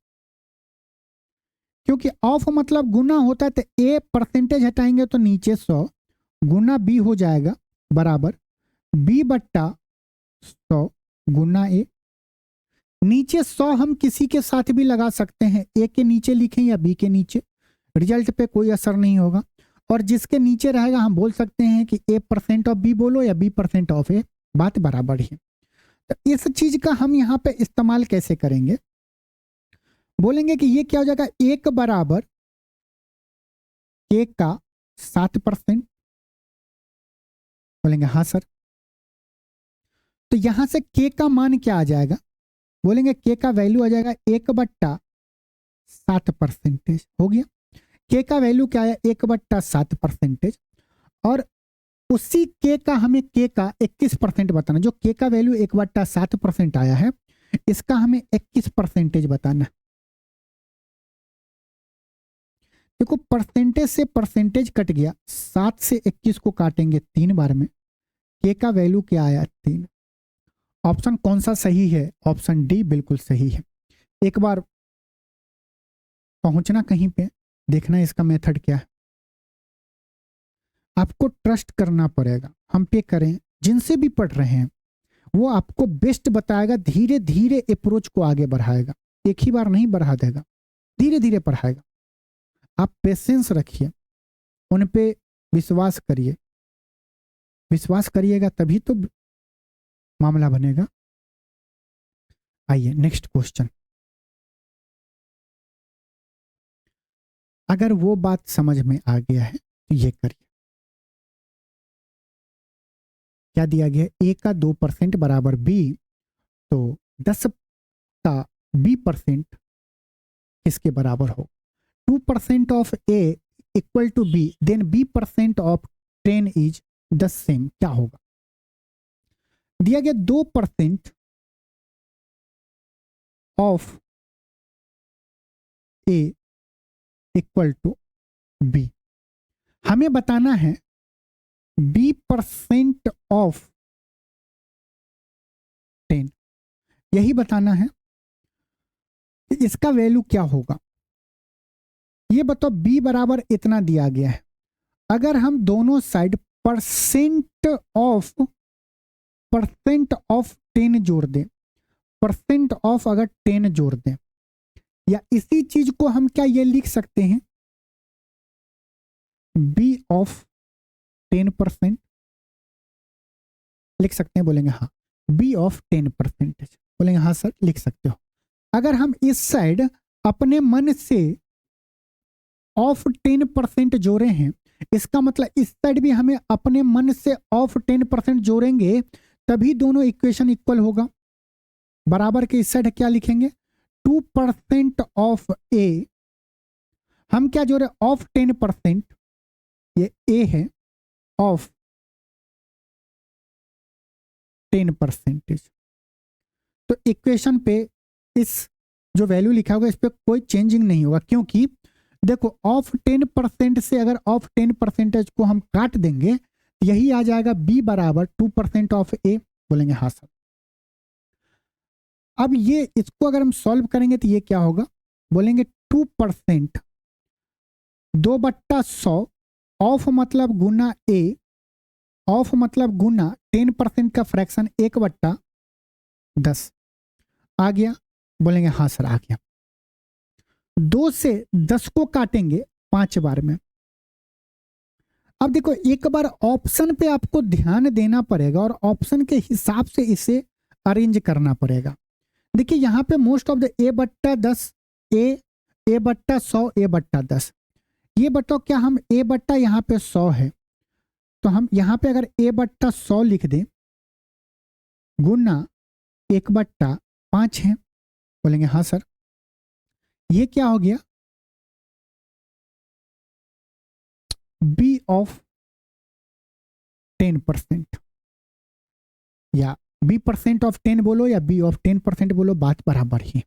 क्योंकि ऑफ मतलब गुना होता है तो a परसेंटेज हटाएंगे तो नीचे 100 गुना b हो जाएगा बराबर b बट्टा 100 गुना a। नीचे 100 हम किसी के साथ भी लगा सकते हैं, a के नीचे लिखें या b के नीचे, रिजल्ट पे कोई असर नहीं होगा। और जिसके नीचे रहेगा हम बोल सकते हैं कि a% ऑफ b बोलो या b% ऑफ a, बात बराबर ही है। तो इस चीज का हम यहाँ पे इस्तेमाल कैसे करेंगे, बोलेंगे कि ये क्या हो जाएगा, 1 बराबर k का 7%, बोलेंगे हाँ सर। तो यहां से k का मान क्या आ जाएगा, बोलेंगे k का वैल्यू आ जाएगा 1 बट्टा 7%, हो गया। k का वैल्यू क्या आया 1 बट्टा 7%, और उसी k का हमें k का 21% बताना, जो k का वैल्यू 1 बट्टा 7% आया है इसका हमें 21% बताना। देखो परसेंटेज से परसेंटेज कट गया, 7 से 21 को काटेंगे 3 बार में, k का वैल्यू क्या आया 3। ऑप्शन कौन सा सही है, ऑप्शन डी बिल्कुल सही है। एक बार पहुंचना कहीं पे, देखना इसका मेथड क्या है, आपको ट्रस्ट करना पड़ेगा, हम पे करें, जिनसे भी पढ़ रहे हैं वो आपको बेस्ट बताएगा, धीरे धीरे अप्रोच को आगे बढ़ाएगा, एक ही बार नहीं बढ़ा देगा, धीरे धीरे पढ़ाएगा। आप पेशेंस रखिए, उन पे विश्वास करिए, विश्वास करिएगा तभी तो मामला बनेगा। आइए नेक्स्ट क्वेश्चन। अगर वो बात समझ में आ गया है तो ये करिए। क्या दिया गया है? ए का 2% बराबर बी, तो 10 का b% किसके बराबर हो? 2% of A equal to B, then b% of 10 is the same. क्या होगा? दिया गया 2% of A equal to B, हमें बताना है b% ऑफ 10, यही बताना है कि इसका वैल्यू क्या होगा। ये बताओ, b बराबर इतना दिया गया है, अगर हम दोनों साइड परसेंट ऑफ 10 जोड़ दें, परसेंट ऑफ अगर 10 जोड़ दें, या इसी चीज को हम क्या ये लिख सकते हैं, b ऑफ 10% लिख सकते हैं? बोलेंगे हाँ। b ऑफ 10%, बोलेंगे हाँ सर लिख सकते हो। अगर हम इस साइड अपने मन से ऑफ 10% जोड़े हैं, इसका मतलब इस साइड भी हमें अपने मन से ऑफ 10% जोड़ेंगे, तभी दोनों इक्वेशन इक्वल होगा। बराबर के इस साइड क्या लिखेंगे? 2% ऑफ ए, हम क्या जोड़े? ऑफ 10%, ये ए है, ऑफ 10%। तो इक्वेशन पे इस जो वैल्यू लिखा होगा इस पे कोई चेंजिंग नहीं होगा, क्योंकि देखो ऑफ 10% से अगर ऑफ 10% को हम काट देंगे, यही आ जाएगा b बराबर 2% ऑफ a। बोलेंगे हाँ सर। अब ये इसको अगर हम सॉल्व करेंगे तो ये क्या होगा? बोलेंगे 2% 2/100 ऑफ मतलब गुना a, ऑफ मतलब गुना 10% का फ्रैक्शन 1/10 आ गया। बोलेंगे हाँ सर आ गया। 2 से 10 को काटेंगे 5 बार में। अब देखो एक बार ऑप्शन पे आपको ध्यान देना पड़ेगा और ऑप्शन के हिसाब से इसे अरेंज करना पड़ेगा। देखिए यहाँ पे most of the a/10, a/100, a/10, ये बताओ क्या हम a/ यहाँ पे 100 है, तो हम यहाँ पे अगर a/100 लिख दें गुना 1/5 है। बोलेंगे हाँ सर। ये क्या हो गया? b ऑफ 10%, या b% ऑफ 10 बोलो या b ऑफ 10% बोलो, बात बराबर ही है।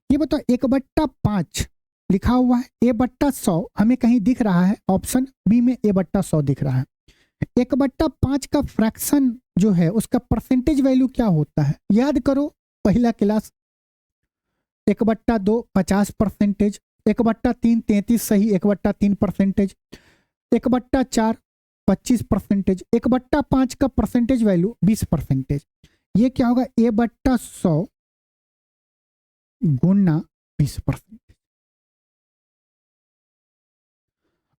ये बताओ 1/5 लिखा हुआ है, a/100 हमें कहीं दिख रहा है, ऑप्शन बी में a/100 दिख रहा है। 1/5 का फ्रैक्शन जो है उसका परसेंटेज वैल्यू क्या होता है? याद करो पहला क्लास। 1/2 50%, 1/3 33 सही 1/3%, 1/4 25%, 1/5 का परसेंटेज वैल्यू 20%। ये क्या होगा? a/100 गुना 20%।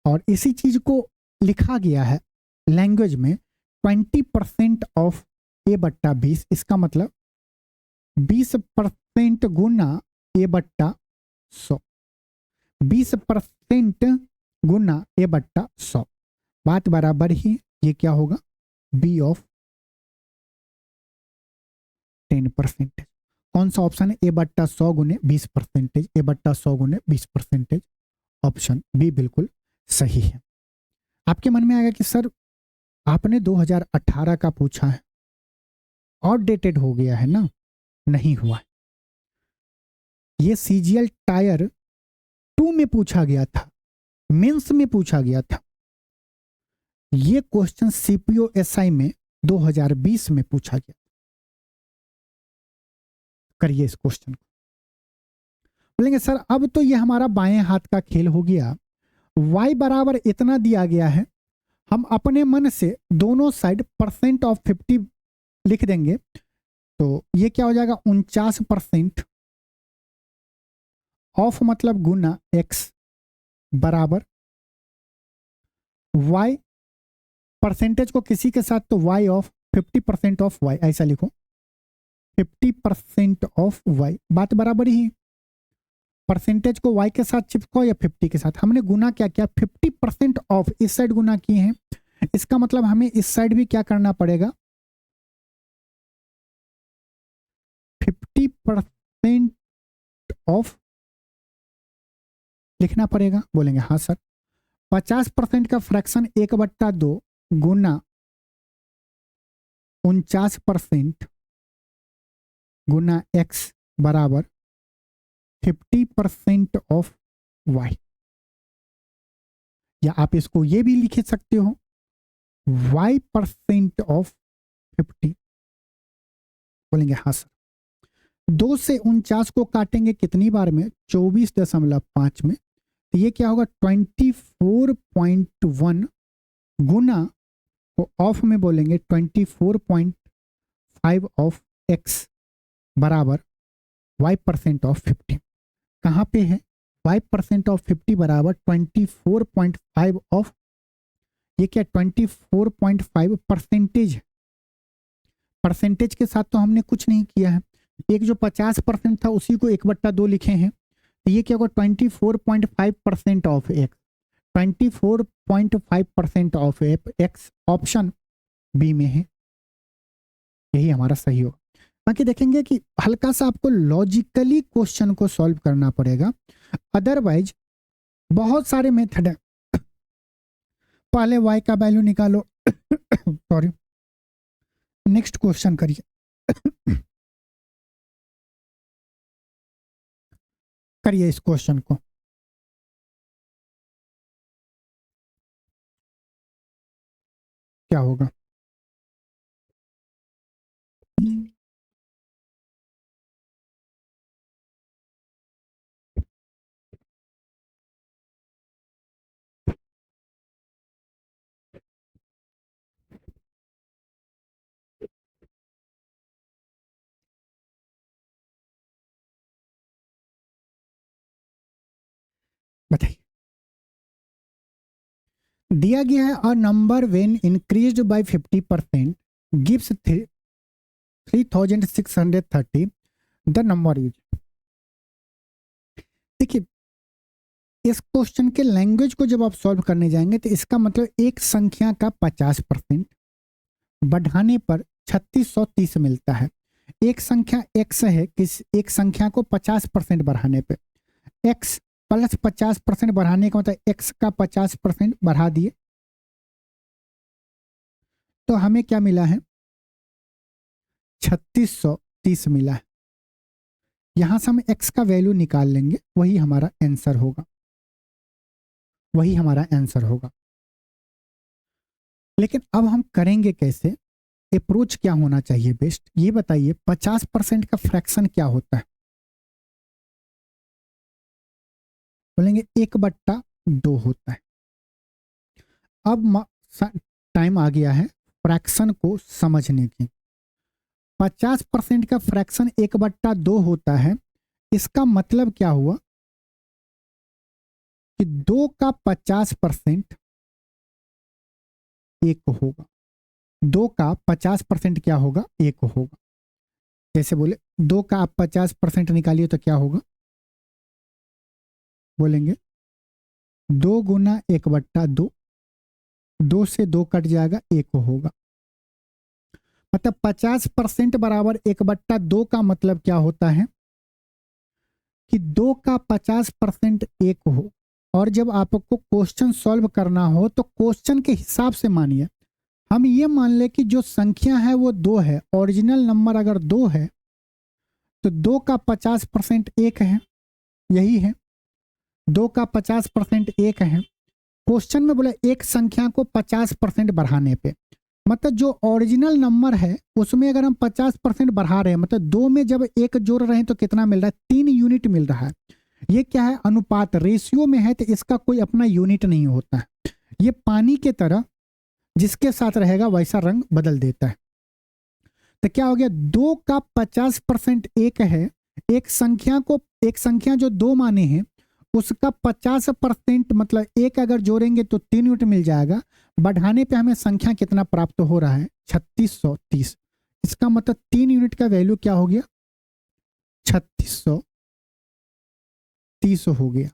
और इसी चीज को लिखा गया है लैंग्वेज में 20% ऑफ a/20, इसका मतलब 20% गुना a/100, 20% गुना a/100, बात बराबर ही। ये क्या होगा? b of 10%। कौन सा ऑप्शन है? a/100 गुने 20%, a/100 गुने 20%, ऑप्शन बी बिल्कुल सही है। आपके मन में आएगा कि सर आपने 2018 का पूछा है, आउटडेटेड हो गया है ना? नहीं हुआ है, ये CGL टायर 2 में पूछा गया था, मेंस में पूछा गया था। ये क्वेश्चन CPO SI में 2020 में पूछा गया। करिए इस क्वेश्चन को। बोलेंगे सर अब तो ये हमारा बाएं हाथ का खेल हो गया, y बराबर इतना दिया गया है, हम अपने मन से दोनों साइड परसेंट ऑफ 50 लिख देंगे, तो ये क्या हो जाएगा? 49% ऑफ मतलब गुना x बराबर y, परसेंटेज को किसी के साथ तो y ऑफ 50% ऑफ y, ऐसा लिखो 50% ऑफ y, बात बराबर ही है। परसेंटेज को y के साथ चिपको या 50 के साथ, हमने गुना क्या किया 50% ऑफ इस साइड गुना किए हैं, इसका मतलब हमें इस साइड भी क्या करना पड़ेगा 50% ऑफ लिखना पड़ेगा। बोलेंगे हाँ सर। 50% का फ्रैक्शन 1/2 गुना 49% गुना x बराबर 50% ऑफ y, या आप इसको ये भी लिख सकते हो y% ऑफ 50। बोलेंगे हाँ सर। 2 से 49 को काटेंगे कितनी बार में 24.5 में, तो ये क्या होगा 24.1 गुना को ऑफ में बोलेंगे 24.5 ऑफ x बराबर y% ऑफ 50। कहाँ पे है y% ऑफ 50 बराबर 24.5 ऑफ, ये क्या 24.5 परसेंटेज है। परसेंटेज के साथ तो हमने कुछ नहीं किया है, एक जो 50% था उसी को 1/2 लिखे हैं, तो ये क्या होगा 24.5% of x, 24.5% of x option B में है, यही हमारा सही होगा। बाकी देखेंगे कि हल्का सा आपको लॉजिकली क्वेश्चन को सॉल्व करना पड़ेगा, अदरवाइज बहुत सारे मेथड है। पहले y का वैल्यू निकालो सॉरी, नेक्स्ट क्वेश्चन करिए करिए इस क्वेश्चन को। क्या होगा बताइए। दिया गया है a number when increased by 50% gives 3630, the number is. देखिए इस क्वेश्चन के लैंग्वेज को जब आप सॉल्व करने जाएंगे तो इसका मतलब एक संख्या का 50% बढ़ाने पर 3630 मिलता है। एक संख्या x है, किस एक संख्या को 50% बढ़ाने पे x प्लस 50% बढ़ाने का मतलब x का 50% बढ़ा दिए तो हमें क्या मिला है 3630 मिला है। यहां से हम x का वैल्यू निकाल लेंगे, वही हमारा आंसर होगा, वही हमारा आंसर होगा। लेकिन अब हम करेंगे कैसे, अप्रोच क्या होना चाहिए बेस्ट, ये बताइए। 50% का फ्रैक्शन क्या होता है, बोलेंगे 1/2 होता है। अब टाइम आ गया है फ्रैक्शन को समझने की। 50% का फ्रैक्शन 1/2 होता है, इसका मतलब क्या हुआ कि 2 का 50% 1 होगा, 2 का 50% क्या होगा 1 होगा। जैसे बोले 2 का आप 50% निकालिए तो क्या होगा, बोलेंगे 2 गुना 1/2, 2 से 2 कट जाएगा 1 होगा। मतलब 50% बराबर 1/2 का मतलब क्या होता है कि 2 का 50% 1 हो। और जब आपको क्वेश्चन सॉल्व करना हो तो क्वेश्चन के हिसाब से मानिए। हम ये मान ले कि जो संख्या है वो 2 है, ओरिजिनल नंबर अगर 2 है तो 2 का 50% 1 है, यही है 2 का 50% 1 है। क्वेश्चन में बोला एक संख्या को 50% बढ़ाने पे, मतलब जो ओरिजिनल नंबर है उसमें अगर हम 50% बढ़ा रहे हैं, मतलब 2 में जब 1 जोड़ रहे हैं तो कितना मिल रहा है 3 यूनिट मिल रहा है। ये क्या है अनुपात, रेशियो में है तो इसका कोई अपना यूनिट नहीं होता है। ये पानी के तरह जिसके साथ रहेगा वैसा रंग बदल देता है। तो क्या हो गया 2 का 50% 1 है। एक संख्या जो 2 माने हैं उसका 50% मतलब एक अगर जोड़ेंगे तो 3 यूनिट मिल जाएगा। बढ़ाने पे हमें संख्या कितना प्राप्त हो रहा है, 3630। इसका मतलब 3 यूनिट का वैल्यू क्या हो गया, 3630 हो गया।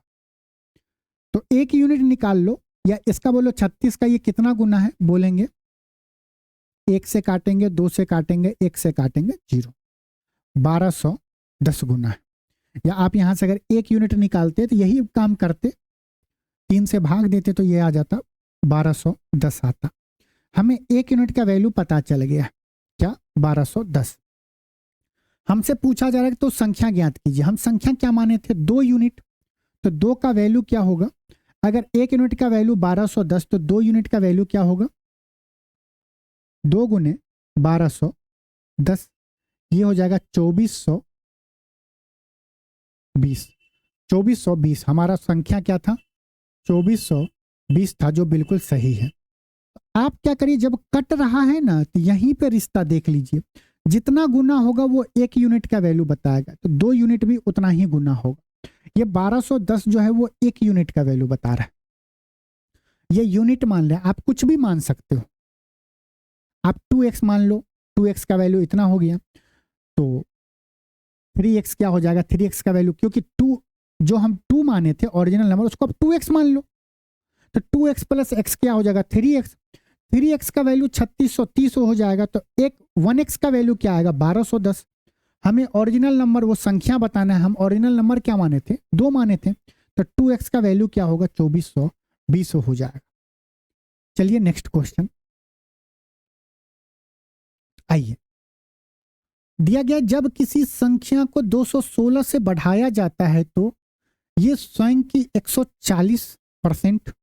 तो 1 यूनिट निकाल लो, या इसका बोलो 36 का ये कितना गुना है, बोलेंगे 1 से काटेंगे, 2 से काटेंगे, 1 से काटेंगे 0, 1210 गुना है। या आप यहां से अगर 1 यूनिट निकालते तो यही काम करते, 3 से भाग देते तो ये आ जाता 1210 आता। हमें 1 यूनिट का वैल्यू पता चल गया, क्या, 1210। हमसे पूछा जा रहा है तो संख्या ज्ञात कीजिए। हम संख्या क्या माने थे, 2 यूनिट। तो 2 का वैल्यू क्या होगा, अगर 1 यूनिट का वैल्यू 1210 तो 2 यूनिट का वैल्यू क्या होगा, 2 गुने 1210, ये हो जाएगा 2420। 2420 हमारा संख्या क्या था, 2420 था, जो बिल्कुल सही है। आप क्या करिए, जब कट रहा है ना तो यहीं पे रिश्ता देख लीजिए, जितना गुना होगा वो 1 यूनिट का वैल्यू बताएगा, तो 2 यूनिट भी उतना ही गुना होगा। ये 1210 जो है वो 1 यूनिट का वैल्यू बता रहा है, ये यूनिट मान ले, आप कुछ भी मान सकते हो। आप 2x मान लो, 2x का वैल्यू इतना हो गया, तो 3x क्या हो जाएगा, 3x का वैल्यू, क्योंकि 2 जो हम 2 माने थे ओरिजिनल नंबर, उसको आप 2x मान लो, तो 2x प्लस x क्या हो जाएगा, 3x। 3x का वैल्यू 3630 हो जाएगा, तो एक 1x का वैल्यू क्या आएगा, 1210। हमें ओरिजिनल नंबर वो संख्या बताना है, हम ओरिजिनल नंबर क्या माने थे, 2 माने थे, तो 2x का वैल्यू क्या होगा, 2420 हो जाएगा। चलिए नेक्स्ट क्वेश्चन आइए। दिया गया जब किसी संख्या को 216 से बढ़ाया जाता है तो ये स्वयं की 140%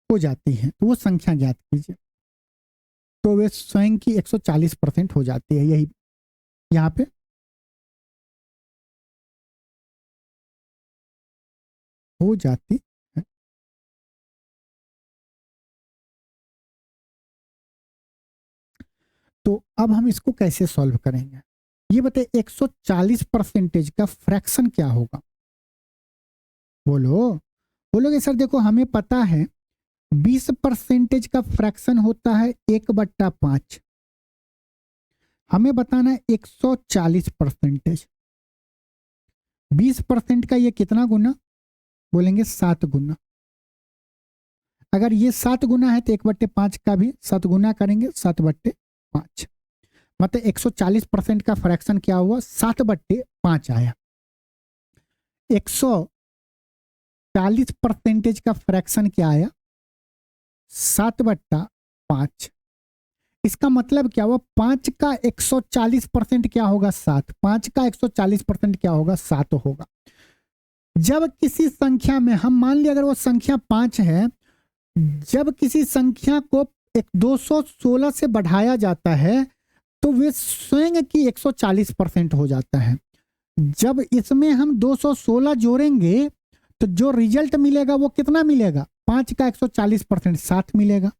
हो जाती है, तो वो संख्या ज्ञात कीजिए। तो वे स्वयं की 140% हो जाती है, यही यहां पे हो जाती है। तो अब हम इसको कैसे सॉल्व करेंगे, ये बताइए, 140% का फ्रैक्शन क्या होगा, बोलो। बोलोगे सर देखो हमें पता है 20% का फ्रैक्शन होता है 1/5, हमें बताना है 140%। 20% का ये कितना गुना, बोलेंगे 7 गुना। अगर ये 7 गुना है तो 1/5 का भी 7 गुना करेंगे, 7/5, मतलब 140% का फ्रैक्शन क्या हुआ, 7/5 आया। 140% का फ्रैक्शन क्या आया, 7/5। इसका मतलब क्या हुआ, 5 का 140% क्या होगा, 7। 5 का 140% क्या होगा, 7 होगा। जब किसी संख्या में हम मान लिया अगर वो संख्या 5 है, जब किसी संख्या को 216 से बढ़ाया जाता है तो वे स्वयं की 140% हो जाता है। जब इसमें हम 216 जोड़ेंगे तो जो रिजल्ट मिलेगा वो कितना मिलेगा, 5 का 140%, 7 मिलेगा।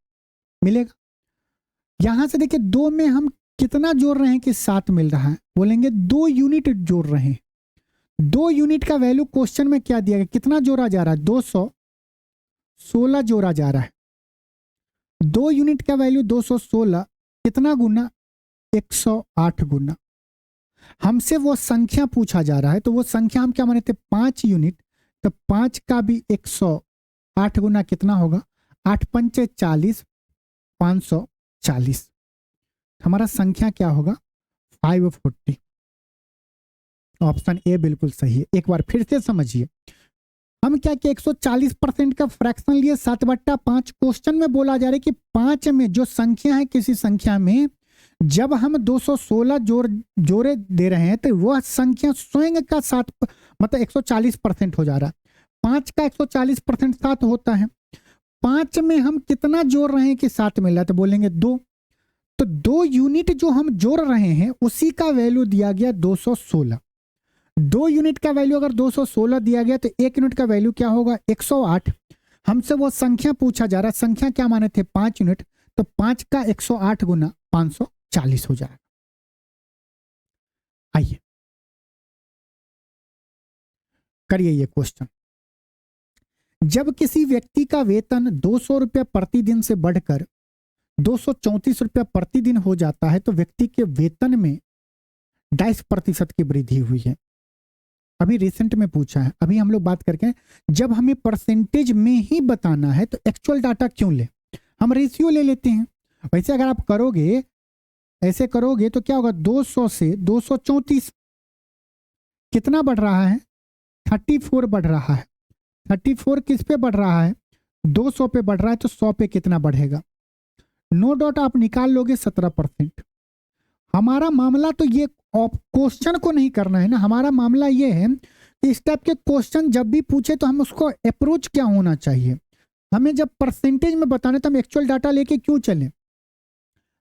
यहां से देखिए 2 में हम कितना जोड़ रहे हैं कि 7 मिल रहा है, बोलेंगे 2 यूनिट जोड़ रहे हैं। 2 यूनिट का वैल्यू क्वेश्चन में क्या दिया गया, कितना जोड़ा जा रहा है, 216 जोड़ा जा रहा है। 2 यूनिट का वैल्यू 216, कितना गुना, 108 गुना। हमसे वो संख्या पूछा जा रहा है, तो वो संख्या हम क्या माने थे, 5 यूनिट, तो 5 का भी 108 गुना कितना होगा, 8 पंचे 40, 540। हमारा संख्या क्या होगा, 540। ऑप्शन ए बिल्कुल सही है। एक बार फिर से समझिए, हम क्या किया, 140% का फ्रैक्शन लिए, 7/5। क्वेश्चन में बोला जा रहा है कि 5 में जो संख्या है, किसी संख्या में जब हम 216 जोड़े दे रहे हैं तो वह संख्या स्वयं का 7 मतलब 140% हो जा रहा है। 5 का 140% 7 होता है। 5 में हम कितना जोड़ रहे हैं कि 7 मिल रहा है, तो बोलेंगे 2। तो 2 यूनिट जो हम जोड़ रहे हैं उसी का वैल्यू दिया गया 216। 2 यूनिट का वैल्यू अगर 216 दिया गया तो 1 यूनिट का वैल्यू क्या होगा, 108। हमसे वो संख्या पूछा जा रहा है, संख्या क्या माने थे, 5 यूनिट, तो 5 का 108 गुना 540 हो जाएगा। आइए करिए ये क्वेश्चन। जब किसी व्यक्ति का वेतन 200 रुपये प्रतिदिन से बढ़कर 234 रुपये प्रतिदिन हो जाता है तो व्यक्ति के वेतन में 22% की वृद्धि हुई है। अभी रिसेंट में पूछा है, अभी हम लोग बात करके जब हमें परसेंटेज में ही बताना है तो एक्चुअल डाटा क्यों ले, हम रेशियो ले लेते हैं। वैसे अगर आप करोगे, ऐसे करोगे तो क्या होगा, 200 से 234 कितना बढ़ रहा है, 34 बढ़ रहा है। 34 किस पे बढ़ रहा है, 200 पे बढ़ रहा है, तो 100 पे कितना बढ़ेगा, नो डाउट आप निकाल लोगे 17%। हमारा मामला तो ये क्वेश्चन को नहीं करना है ना, हमारा मामला ये है कि इस टाइप के क्वेश्चन जब भी पूछे तो हम उसको अप्रोच क्या होना चाहिए। हमें जब परसेंटेज में बताने तो हम एक्चुअल डाटा लेके क्यों चलें।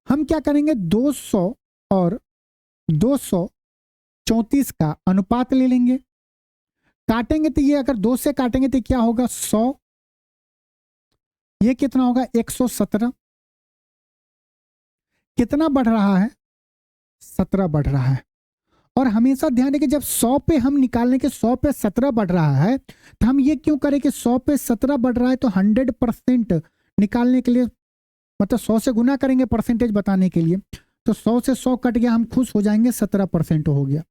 हम क्या करेंगे, 200 और 234 का अनुपात ले लेंगे, काटेंगे तो ये अगर 2 से काटेंगे तो क्या होगा 100, ये कितना होगा 117, कितना बढ़ रहा है 17 बढ़ रहा है। और हमेशा ध्यान दें कि जब 100 पे हम निकालने के 100 पे 17 बढ़ रहा है तो हम ये क्यों करें कि 100 पे 17 बढ़ रहा है तो 100% निकालने के लिए, मतलब 100 से गुना करेंगे परसेंटेज बताने के लिए, तो 100 से 100 कट गया, हम खुश हो जाएंगे 17% हो गया।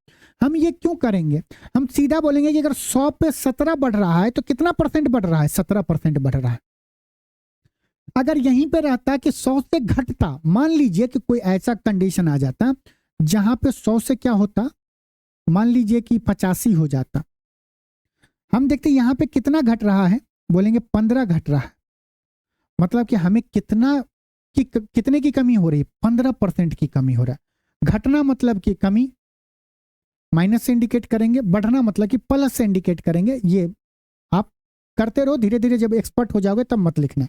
हम ये क्यों करेंगे, हम सीधा बोलेंगे कि अगर 100 पे 17 बढ़ रहा है तो कितना परसेंट बढ़ रहा है, 17% बढ़ रहा है। अगर यहीं पे रहता कि 100 से घटता, मान लीजिए कि कोई ऐसा कंडीशन आ जाता जहां पे 100 से क्या होता, मान लीजिए कि 85 हो जाता, हम देखते यहां पे कितना घट रहा है, बोलेंगे 15 घट रहा है, मतलब कि हमें कितने की कमी हो रही है, 15% की कमी हो रहा है। घटना मतलब कि कमी, माइनस से इंडिकेट करेंगे, बढ़ना मतलब कि प्लस से इंडिकेट करेंगे। ये आप करते रहो, धीरे धीरे जब एक्सपर्ट हो जाओगे तब मत लिखना।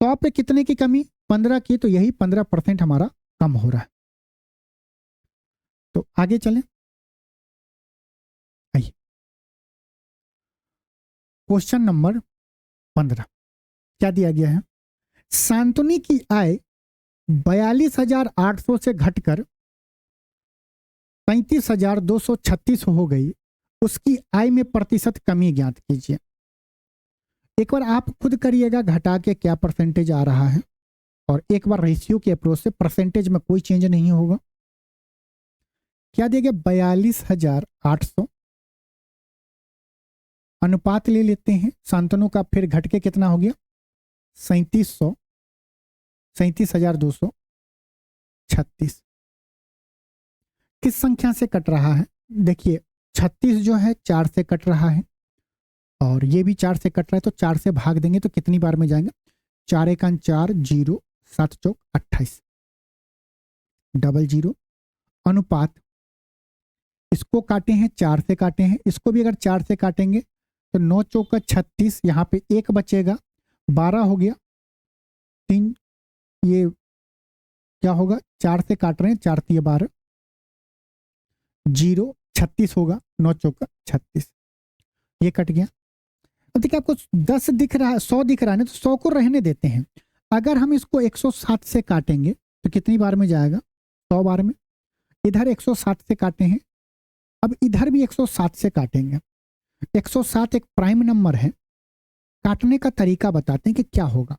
100 पे कितने की कमी, 15 की, तो यही 15% हमारा कम हो रहा है। तो आगे चलें, आइए क्वेश्चन नंबर 15 क्या दिया गया है। शांतनु की आय 42,800 से घटकर 35,236 हो गई, उसकी आय में प्रतिशत कमी ज्ञात कीजिए। एक बार आप खुद करिएगा घटा के क्या परसेंटेज आ रहा है, और एक बार रेशियो के अप्रोच से परसेंटेज में कोई चेंज नहीं होगा। क्या दिया गया, 42,800, अनुपात ले लेते हैं शांतनु का, फिर घट के कितना हो गया 3700, 37,236। किस संख्या से कट रहा है, देखिए 36 जो है 4 से कट रहा है, और ये भी 4 से कट रहा है, तो 4 से भाग देंगे तो कितनी बार में जाएंगे, 4 एकान 4, 0, 7 चौक 28, 00। अनुपात, इसको काटे हैं 4 से काटे हैं, इसको भी अगर 4 से काटेंगे तो 9 चौका 36, यहाँ पे 1 बचेगा, 12 हो गया, 3, ये क्या होगा, 4 से काट रहे हैं, 4 3 12, 0, 36 होगा, 9 चौका 36, ये कट गया। अब देखिए आपको 10 दिख रहा है, 100 दिख रहा है ना, तो 100 को रहने देते हैं। अगर हम इसको 107 से काटेंगे तो कितनी बार में जाएगा, 100 बार में। इधर 107 से काटे हैं, अब इधर भी 107 से काटेंगे। 107 एक प्राइम नंबर है, काटने का तरीका बताते हैं कि क्या होगा।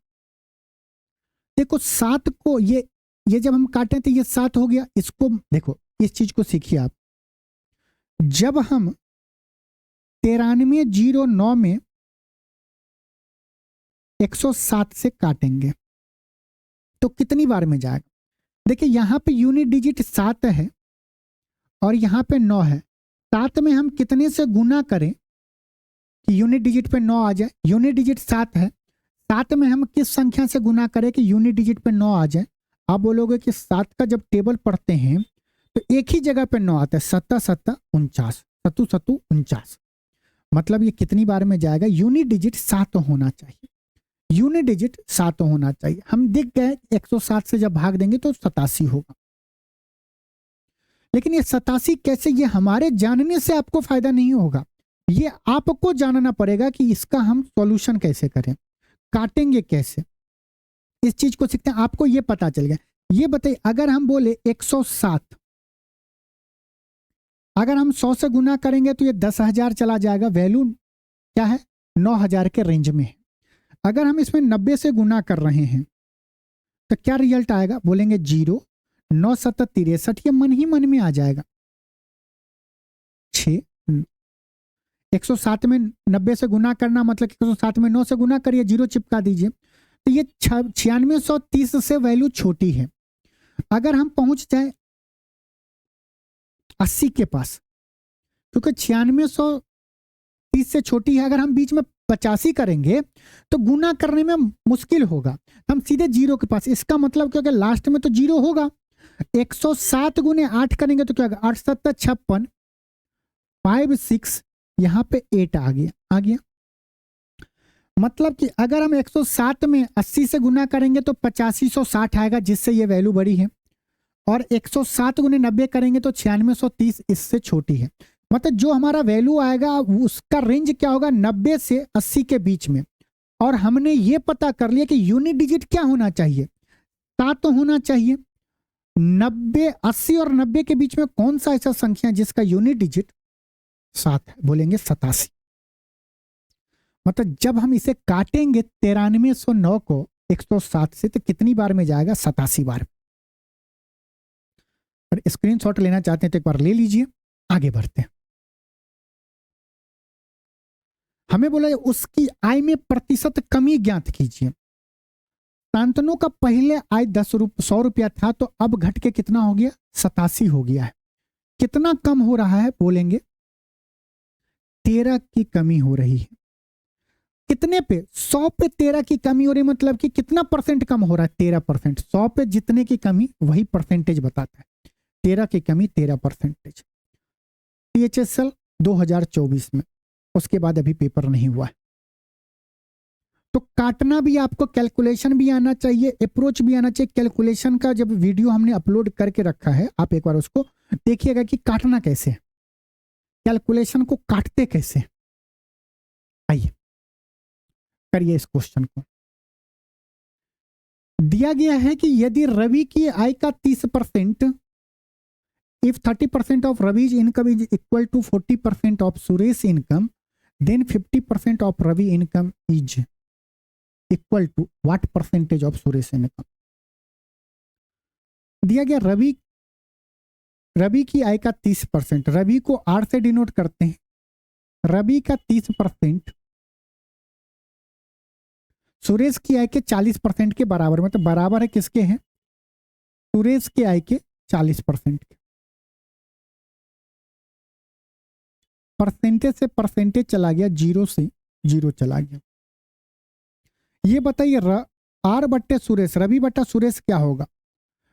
देखो 7 को ये जब हम काटें तो ये 7 हो गया, इसको देखो, इस चीज को सीखिए आप। जब हम 9309 में 107 से काटेंगे तो कितनी बार में जाएगा, देखिए यहां पे यूनिट डिजिट 7 है और यहां पे 9 है। 7 में हम कितने से गुना करें कि यूनिट डिजिट पे 9 आ जाए, यूनिट डिजिट 7 है, 7 में हम किस संख्या से गुना करें कि यूनिट डिजिट पे 9 आ जाए। आप बोलोगे कि 7 का जब टेबल पढ़ते हैं तो एक ही जगह पे 9 आता है, 7 7 49, 7 7 49, मतलब ये कितनी बार में जाएगा, यूनिट डिजिट 7 होना चाहिए, यूनिट डिजिट 7 होना चाहिए। हम दिख गए 107 से जब भाग देंगे तो 87 होगा। लेकिन ये 87 कैसे, ये हमारे जानने से आपको फायदा नहीं होगा, ये आपको जानना पड़ेगा कि इसका हम सॉल्यूशन कैसे करें, काटेंगे कैसे, इस चीज को सीखते हैं। आपको ये पता चल गया। ये बताइए अगर हम बोले 107 अगर हम 100 से गुना करेंगे तो ये 10,000 चला जाएगा, वैल्यू क्या है 9,000 के रेंज में है। अगर हम इसमें 90 से गुना कर रहे हैं तो क्या रिजल्ट आएगा, बोलेंगे 0, 9 7 63, ये मन ही मन में आ जाएगा 6। 107 में 90 से गुना करना मतलब 107 में 9 से गुना करिए, 0 चिपका दीजिए, तो ये 9630 से वैल्यू छोटी है। अगर हम पहुंच जाए 80 के पास, क्योंकि 9630 से छोटी है, अगर हम बीच में 85 करेंगे तो गुना करने में मुश्किल होगा, हम सीधे 0 के पास, इसका मतलब क्योंकि लास्ट में तो 0 होगा। 107 गुने 8 करेंगे तो क्या होगा, 8 7 56, 5 6, यहां पे 8 आ गया। मतलब कि अगर हम 107 में 80 से गुना करेंगे तो 8560 आएगा, जिससे ये वैल्यू बड़ी है, और 107 गुने 90 करेंगे तो 9630 इससे छोटी है। मतलब जो हमारा वैल्यू आएगा उसका रेंज क्या होगा, 90 से 80 के बीच में। और हमने ये पता कर लिया कि यूनिट डिजिट क्या होना चाहिए, 7 होना चाहिए। 90, 80 और 90 के बीच में कौन सा ऐसा संख्या है जिसका यूनिट डिजिट 7 है, बोलेंगे 87। मतलब जब हम इसे काटेंगे 9309 को 107 से तो कितनी बार में जाएगा, 87 बार। और स्क्रीनशॉट लेना चाहते हैं तो एक बार ले लीजिए, आगे बढ़ते हैं। हमें बोला उसकी आय में प्रतिशत कमी ज्ञात कीजिए। शांतनु का पहले आय 100 रुपया था, तो अब घट के कितना हो गया, 87 हो गया है। कितना कम हो रहा है, बोलेंगे 13 की कमी हो रही है। कितने पे, 100 पे 13 की कमी हो रही, मतलब कि कितना परसेंट कम हो रहा है, 13%। 100 पे जितने की कमी वही परसेंटेज बताता है, 13 की कमी 13%। THSL 2024 में, उसके बाद अभी पेपर नहीं हुआ है। तो काटना भी आपको, कैलकुलेशन भी आना चाहिए, अप्रोच भी आना चाहिए। कैलकुलेशन का जब वीडियो हमने अपलोड करके रखा है, आप एक बार उसको देखिएगा कि काटना कैसे है, कैलकुलेशन को काटते कैसे। आइए करिए इस क्वेश्चन को। दिया गया है कि यदि रवि की आय का 30%, if 30% of Ravi's income is equal to 40% of Suresh income, then 50% of Ravi income is equal to what percentage of Suresh income. दिया गया रवि की आय का 30%, रवि को R से डिनोट करते हैं, रवि का 30% सुरेश की आय के 40% के बराबर, मतलब बराबर है किसके हैं, सुरेश की आय के 40% के। परसेंटेज से परसेंटेज चला गया, 0 से 0 चला गया। ये बताइए R बट्टे सुरेश, रवि बट्टा सुरेश क्या होगा।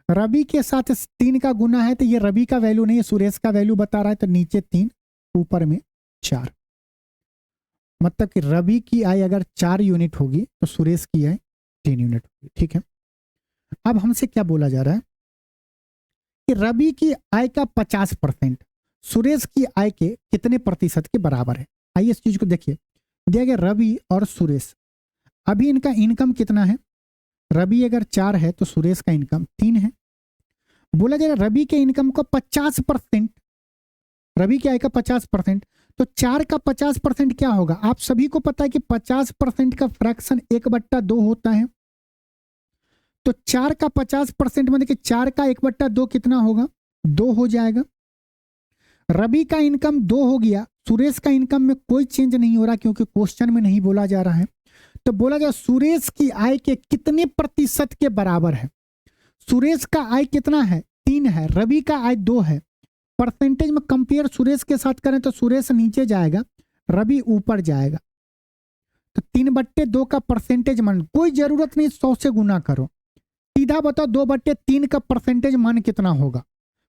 रवि के साथ 3 का गुना है, तो ये रवि का वैल्यू नहीं है, सुरेश का वैल्यू बता रहा है, तो नीचे 3 ऊपर में 4। मतलब कि रवि की आय अगर 4 यूनिट होगी तो सुरेश की आय 3 यूनिट होगी। ठीक है, अब हमसे क्या बोला जा रहा है कि रवि की आय का 50% सुरेश की आय के कितने प्रतिशत के बराबर है। आइए इस चीज को देखिए, दिया गया रवि और सुरेश, अभी इनका इनकम कितना है, रवि अगर 4 है तो सुरेश का इनकम 3 है। बोला जा रहा है रवि के इनकम को 50%, रवि की आय का 50%, तो 4 का 50% क्या होगा। आप सभी को पता है कि 50% का फ्रैक्शन 1/2 होता है, तो 4 का 50% मतलब कि 4 का 1/2 कितना होगा, 2 हो जाएगा। रवि का इनकम 2 हो गया, सुरेश का इनकम में कोई चेंज नहीं हो रहा क्योंकि क्वेश्चन में नहीं बोला जा रहा है। तो बोला जाए सुरेश की आय के कितने प्रतिशत के बराबर है। सुरेश का आय कितना है, 3 है, रवि का आय 2 है। परसेंटेज में कंपेयर सुरेश के साथ करें तो सुरेश नीचे जाएगा, रवि ऊपर जाएगा। तो 3/2 का परसेंटेज मान, कोई जरूरत नहीं 100 से गुना करो, सीधा बताओ 2/3 का परसेंटेज मान कितना होगा।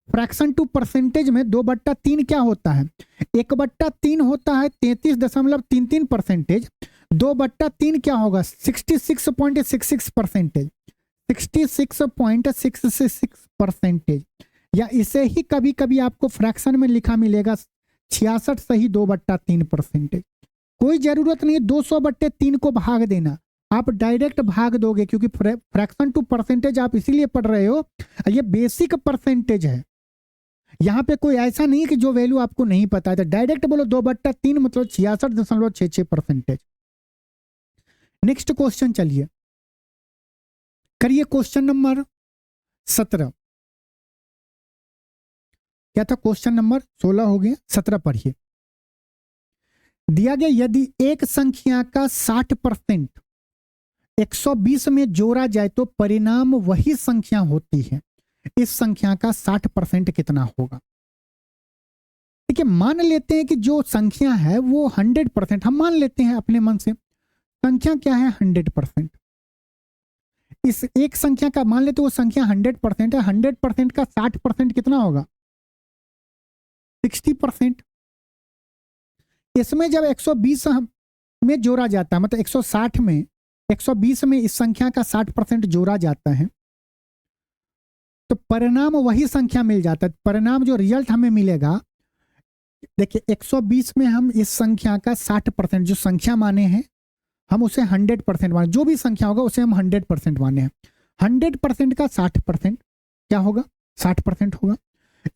फ्रैक्शन टू परसेंटेज में 2/3 क्या होता है, 1/3 होता है 33.33%। 2/3 क्या होगा, 66.66%, 66.66%। या इसे ही कभी कभी आपको फ्रैक्शन में लिखा मिलेगा 66 सही 2/3%। कोई जरूरत नहीं 200/3 को भाग देना, आप डायरेक्ट भाग दोगे क्योंकि फ्रैक्शन टू परसेंटेज आप इसीलिए पढ़ रहे हो, ये बेसिक परसेंटेज है, यहाँ पे कोई ऐसा नहीं है कि जो वैल्यू आपको नहीं पता है, तो डायरेक्ट बोलो 2/3 मतलब 66.66%। नेक्स्ट क्वेश्चन चलिए करिए, क्वेश्चन नंबर 17। क्या था, क्वेश्चन नंबर 16 हो गया, 17 पढ़िए। दिया गया यदि एक संख्या का 60% 120 में जोड़ा जाए तो परिणाम वही संख्या होती है, इस संख्या का 60% कितना होगा। देखिए मान लेते हैं कि जो संख्या है वो 100%, हम मान लेते हैं अपने मन से, संख्या क्या है 100%। इस एक संख्या का मान लेते वो संख्या 100% है, 100% का 60% कितना होगा 60%। इसमें जब 120 में जोड़ा जाता है, मतलब 160 में 120 में इस संख्या का 60% जोड़ा जाता है तो परिणाम वही संख्या मिल जाता है। परिणाम जो रिजल्ट हमें मिलेगा, देखिए 120 में हम इस संख्या का 60% जो संख्या माने हैं हम उसे 100% माने, जो भी संख्या होगा उसे हम 100% माने हैं। 100% का 60% क्या होगा 60% होगा।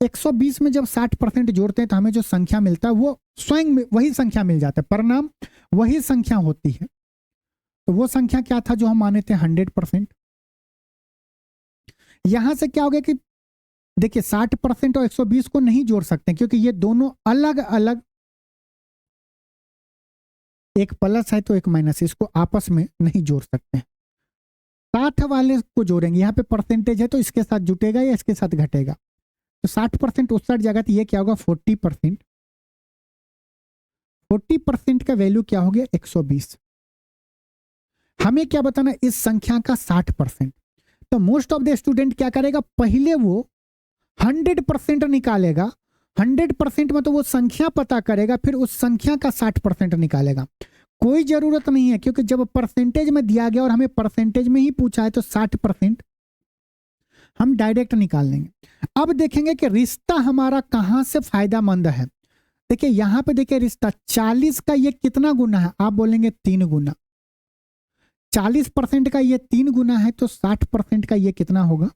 120 में जब 60% जोड़ते हैं तो हमें जो संख्या मिलता है वो स्वयं में वही संख्या मिल जाता है, परिणाम वही संख्या होती है। तो वो संख्या क्या था जो हम माने थे 100%। यहां से क्या हो गया कि देखिए 60% और 120 को नहीं जोड़ सकते क्योंकि ये दोनों अलग अलग, एक प्लस है तो एक माइनस, इसको आपस में नहीं जोड़ सकते। 60 वाले को जोड़ेंगे, यहाँ पे परसेंटेज है तो इसके साथ जुटेगा या इसके साथ घटेगा, तो 60% उस साइड जाएगा तो ये क्या होगा 40%। 40% का वैल्यू क्या हो गया 120। हमें क्या बताना इस संख्या का 60%। तो मोस्ट ऑफ द स्टूडेंट क्या करेगा, पहले वो 100% निकालेगा, 100% में तो वो संख्या पता करेगा, फिर उस संख्या का 60% निकालेगा। कोई जरूरत नहीं है क्योंकि जब परसेंटेज में दिया गया और हमें परसेंटेज में ही पूछा है तो 60% हम डायरेक्ट निकाल लेंगे। अब देखेंगे कि रिश्ता हमारा कहां से फायदेमंद है। देखिए यहां पे देखिए रिश्ता 40 का ये कितना गुना है, आप बोलेंगे 3 गुना। 40% का ये 3 गुना है तो 60% का ये कितना होगा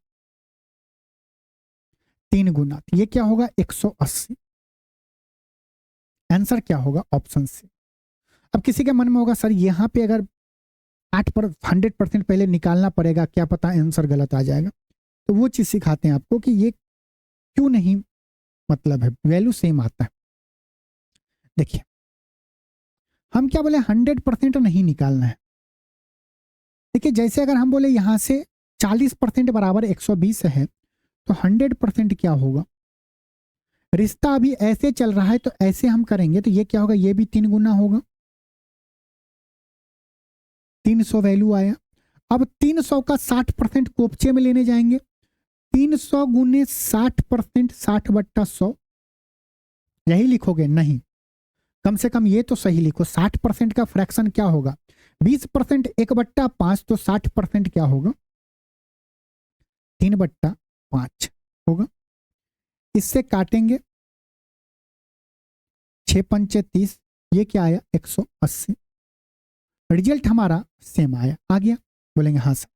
3 गुना। ये क्या होगा 180। आंसर क्या होगा ऑप्शन सी। अब किसी के मन में होगा सर यहाँ पे अगर 100% पहले निकालना पड़ेगा, क्या पता आंसर गलत आ जाएगा। तो वो चीज सिखाते हैं आपको कि ये क्यों नहीं, मतलब है वैल्यू सेम आता है। देखिए हम क्या बोले 100% नहीं निकालना है। देखिए जैसे अगर हम बोले यहां से 40% बराबर 120 है तो 100% क्या होगा, रिश्ता अभी ऐसे चल रहा है तो ऐसे हम करेंगे तो ये क्या होगा, ये भी 3 गुना होगा, 300 वैल्यू आया। अब 300 का 60% कोपचे में लेने जाएंगे, 300 गुने 60%, 60/100 यही लिखोगे नहीं, कम से कम ये तो सही लिखो। 60% का फ्रैक्शन क्या होगा 20%, 1/5 तो 60% क्या होगा 3/5 होगा। इससे काटेंगे 6 पंचे 30, ये क्या आया 180। रिजल्ट हमारा सेम आया, आ गया, बोलेंगे हाँ सर।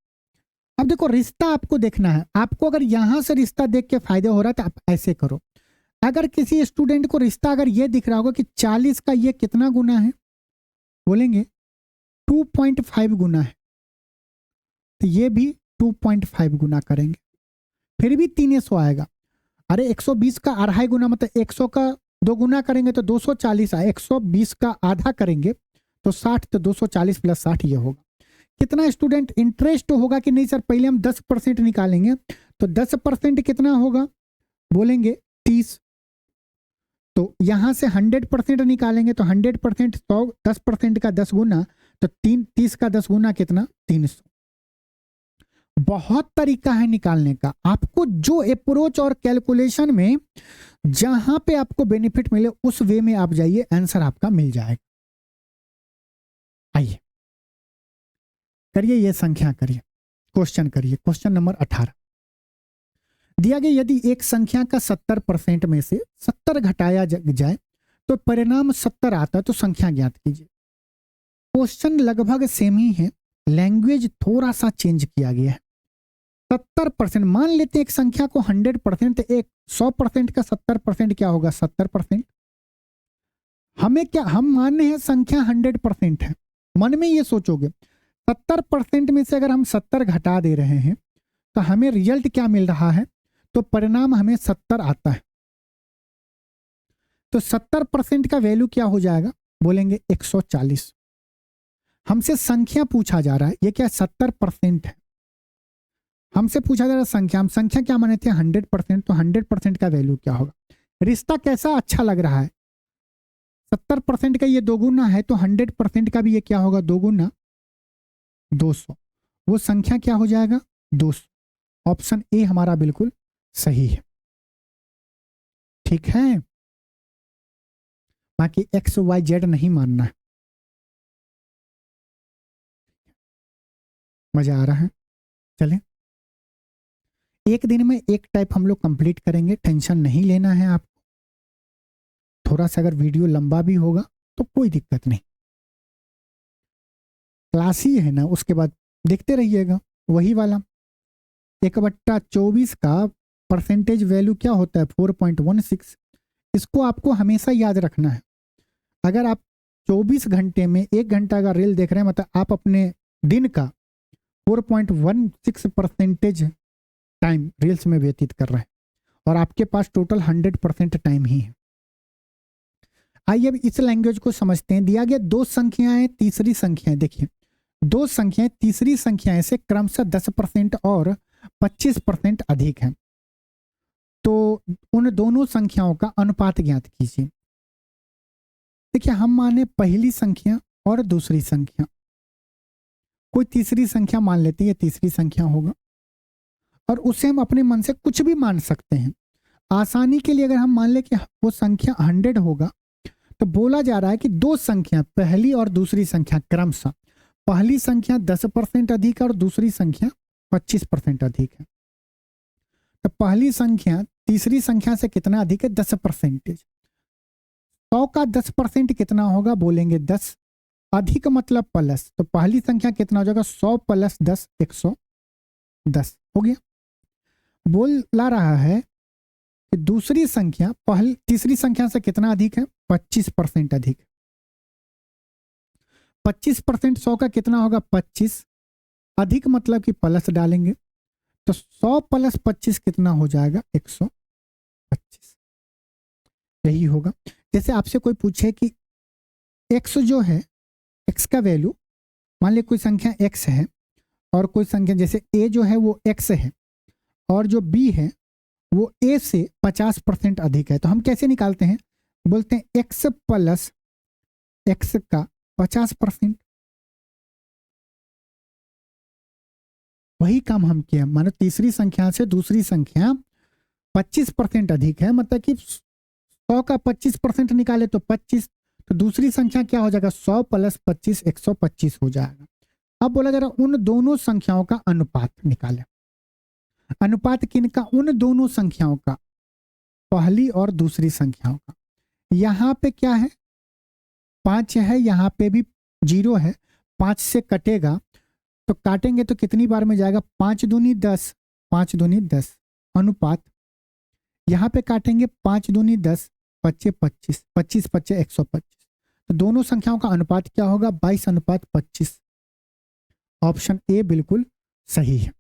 अब देखो रिश्ता आपको देखना है, आपको अगर यहां से रिश्ता देख के फायदा हो रहा है तो आप ऐसे करो। अगर किसी स्टूडेंट को रिश्ता अगर ये दिख रहा होगा कि 40 का ये कितना गुना है, बोलेंगे 2.5 गुना है, तो ये भी 2.5 गुना करेंगे, फिर भी 300 आएगा। अरे 120 का अढ़ाई गुना मतलब 100 का 2 गुना करेंगे तो 240 आए, 120 का आधा करेंगे तो 60, तो 240 + 60 ये होगा। कितना स्टूडेंट इंटरेस्ट होगा कि नहीं सर पहले हम 10% निकालेंगे, तो 10% कितना होगा, बोलेंगे 30। तो यहां से 100% निकालेंगे तो 100% 100, 10% का 10 गुना, तो 30 का 10 गुना कितना 300। बहुत तरीका है निकालने का, आपको जो अप्रोच और कैलकुलेशन में जहां पे आपको बेनिफिट मिले उस वे में आप जाइए, आंसर आपका मिल जाएगा। आइए करिए ये संख्या, करिए क्वेश्चन, करिए क्वेश्चन नंबर 18। दिया गया यदि एक संख्या का 70% में से 70 घटाया जाए तो परिणाम 70 आता है, तो संख्या ज्ञात कीजिए। क्वेश्चन लगभग सेम ही है, लैंग्वेज थोड़ा सा चेंज किया गया है। 70% मान लेते हैं एक संख्या को 100%, एक 100% का 70% क्या होगा? 70%। हमें क्या, हम मान रहे हैं संख्या 100% है, मन में ये सोचोगे 70% में से अगर हम 70 घटा दे रहे हैं तो हमें रिजल्ट क्या मिल रहा है? तो परिणाम हमें 70 आता है। तो 70% का वैल्यू क्या हो जाएगा? बोलेंगे 140। हमसे संख्या पूछा जा रहा है, ये क्या 70% है, हमसे पूछा जा रहा है संख्या, हम संख्या क्या माने थे? 100%। तो 100% का वैल्यू क्या होगा? रिश्ता कैसा अच्छा लग रहा है? 70% का ये दोगुना है तो 100% का भी ये क्या होगा? दोगुना 200। वो संख्या क्या हो जाएगा? 200। ऑप्शन ए हमारा बिल्कुल सही है। ठीक है, बाकी एक्स वाई जेड नहीं मानना है। मजा आ रहा है? चलें, एक दिन में एक टाइप हम लोग कंप्लीट करेंगे, टेंशन नहीं लेना है आप। थोड़ा सा अगर वीडियो लंबा भी होगा तो कोई दिक्कत नहीं, क्लास ही है ना, उसके बाद देखते रहिएगा। वही वाला 1/24 का परसेंटेज वैल्यू क्या होता है? 4.16। इसको आपको हमेशा याद रखना है। अगर आप 24 घंटे में 1 घंटा का रील देख रहे हैं, मतलब आप अपने दिन का 4.16% टाइम रील्स में व्यतीत कर रहे हैं और आपके पास टोटल 100% टाइम ही है। आइए अब इस लैंग्वेज को समझते हैं। दिया गया दो संख्याएं, तीसरी संख्याएं, देखिए दो संख्याएं तीसरी संख्याएं से क्रमशः 10% और 25% अधिक है, तो उन दोनों संख्याओं का अनुपात ज्ञात कीजिए। देखिए हम माने पहली संख्या और दूसरी संख्या, कोई तीसरी संख्या मान लेते हैं, ये तीसरी संख्या होगा और उसे हम अपने मन से कुछ भी मान सकते हैं। आसानी के लिए अगर हम मान ले कि वो संख्या 100 होगा, तो बोला जा रहा है कि दो संख्या पहली और दूसरी संख्या क्रमशः, पहली संख्या 10% अधिक है और दूसरी संख्या 25% अधिक है। तो पहली संख्या तीसरी संख्या से कितना अधिक है? 10%। 100 का 10% कितना होगा? बोलेंगे 10। अधिक मतलब प्लस, तो पहली संख्या कितना हो जाएगा? 100 + 10 110 हो गया। बोला रहा है कि दूसरी संख्या पहली तीसरी संख्या से कितना अधिक है? 25% अधिक। 25% 100 का कितना होगा? 25। अधिक मतलब कि प्लस डालेंगे, तो 100 + 25 कितना हो जाएगा? 125। यही होगा। जैसे आपसे कोई पूछे कि x जो है, x का वैल्यू, मान लिया कोई संख्या x है और कोई संख्या जैसे a जो है वो x है और जो b है वो a से 50% अधिक है, तो हम कैसे निकालते हैं? बोलते हैं x + x का 50%। वही काम हम किया, मानो तीसरी संख्या से दूसरी संख्या 25% अधिक है, मतलब कि 100 का 25% निकाले तो 25, तो दूसरी संख्या क्या हो जाएगा? 100 + 25 125 हो जाएगा। अब बोला जा रहा है उन दोनों संख्याओं का अनुपात निकालें। अनुपात किनका? उन दोनों संख्याओं का, पहली और दूसरी संख्याओं का। यहां पे क्या है? 5 है, यहां पे भी 0 है, 5 से कटेगा तो काटेंगे तो कितनी बार में जाएगा? 5 दूनी 10, 5 दूनी 10। अनुपात यहां पे काटेंगे 5 दूनी 10, 25 25, 25 25 125, तो दोनों संख्याओं का अनुपात क्या होगा? 22:25। ऑप्शन ए बिल्कुल सही है।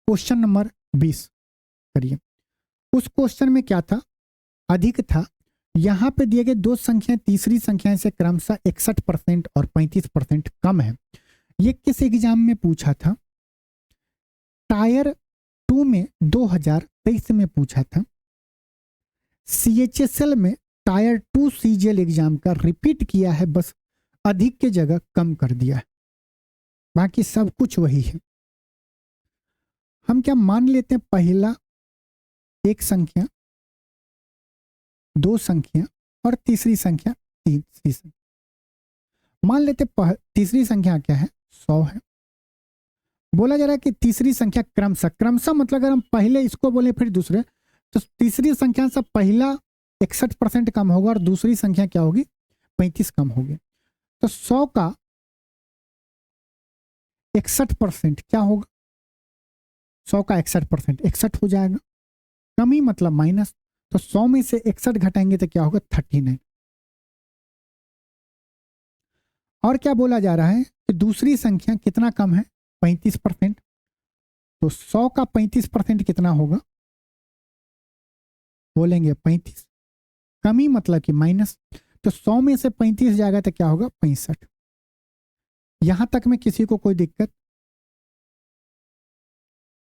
क्वेश्चन नंबर 20 करिए। उस क्वेश्चन में क्या था? अधिक था। यहां पे दिए गए दो संख्याएं तीसरी संख्याएं से क्रमशः 61% और 35% कम है। ये किस एग्जाम में पूछा था? टायर 2 में 2023 में पूछा था। CHSL में टायर 2 CGL एग्जाम का रिपीट किया है, बस अधिक के जगह कम कर दिया है, बाकी सब कुछ वही है। हम क्या मान लेते हैं? पहला एक संख्या, दो संख्या और तीसरी संख्या तीसरी संख्या। मान लेते तीसरी संख्या क्या है? 100 है। बोला जा रहा है कि तीसरी संख्या क्रमशः, क्रमशः मतलब अगर हम पहले इसको बोले फिर दूसरे, तो तीसरी संख्या से पहला 61% कम होगा और दूसरी संख्या क्या होगी? 35 कम होगी। तो 100 का 61% क्या होगा? 100 का 61% 61 हो जाएगा। कमी मतलब माइनस, तो 100 में से 61 घटाएंगे तो क्या होगा 39। और क्या बोला जा रहा है कि दूसरी संख्या कितना कम है 35%, तो 100 का 35% कितना होगा, बोलेंगे 35, कमी मतलब कि माइनस, तो 100 में से 35 जाएगा तो क्या होगा 65। यहां तक में किसी को कोई दिक्कत,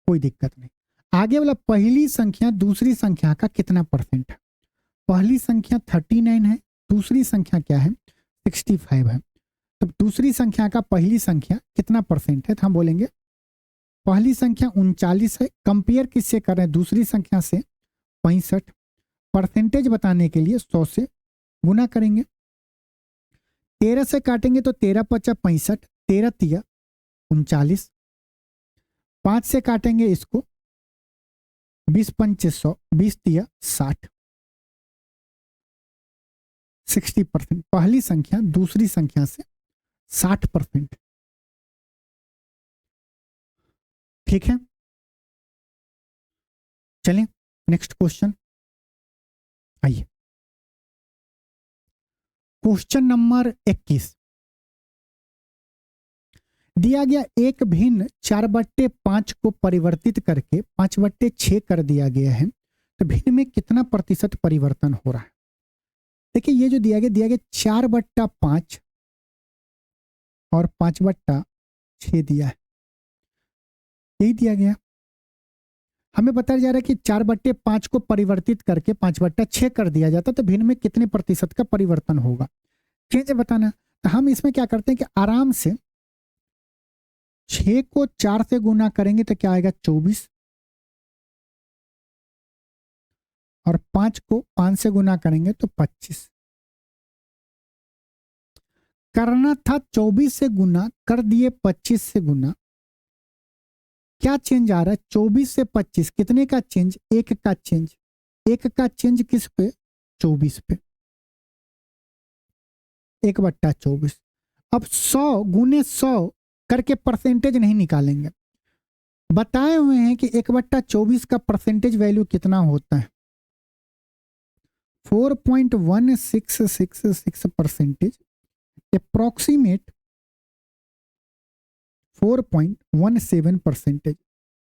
कोई दिक्कत नहीं। आगे वाला पहली संख्या दूसरी संख्या का कितना परसेंट है, पहली संख्या 39 है, दूसरी संख्या क्या है 65 है, तो दूसरी संख्या का पहली संख्या कितना परसेंट है, तो हम बोलेंगे पहली संख्या 39 है, कंपेयर किससे कर रहे हैं दूसरी संख्या से 65, परसेंटेज बताने के लिए 100 से गुना करेंगे, 13 से काटेंगे तो 13 पचा 65, 13 तिया 39, 5 से काटेंगे इसको 20 पंचे 100, 20 तिया 60, 60%, पहली संख्या दूसरी संख्या से 60%। ठीक है, चलें नेक्स्ट क्वेश्चन। आइए क्वेश्चन नंबर 21, दिया गया एक भिन्न 4/5 को परिवर्तित करके 5/6 कर दिया गया है, तो भिन्न में कितना प्रतिशत परिवर्तन हो रहा है। देखिए ये जो दिया गया 4/5 और 5/6 दिया है, यही दिया गया। हमें बताया जा रहा है कि 4/5 को परिवर्तित करके 5/6 कर दिया जाता तो भिन्न में कितने प्रतिशत का परिवर्तन होगा, चेंज बताना। तो हम इसमें क्या करते हैं कि आराम से 6 को 4 से गुना करेंगे तो क्या आएगा 24, और 5 को 5 से गुना करेंगे तो 25। करना था 24 से गुना, कर दिए 25 से गुना, क्या चेंज आ रहा है 24 से 25 कितने का चेंज, एक का चेंज, एक का चेंज किस पे 24 पे, 1/24। अब 100 गुने 100 करके परसेंटेज नहीं निकालेंगे, बताए हुए हैं कि 1/24 का परसेंटेज वैल्यू कितना होता है 4.1666%, अप्रोक्सीमेट 4.17%।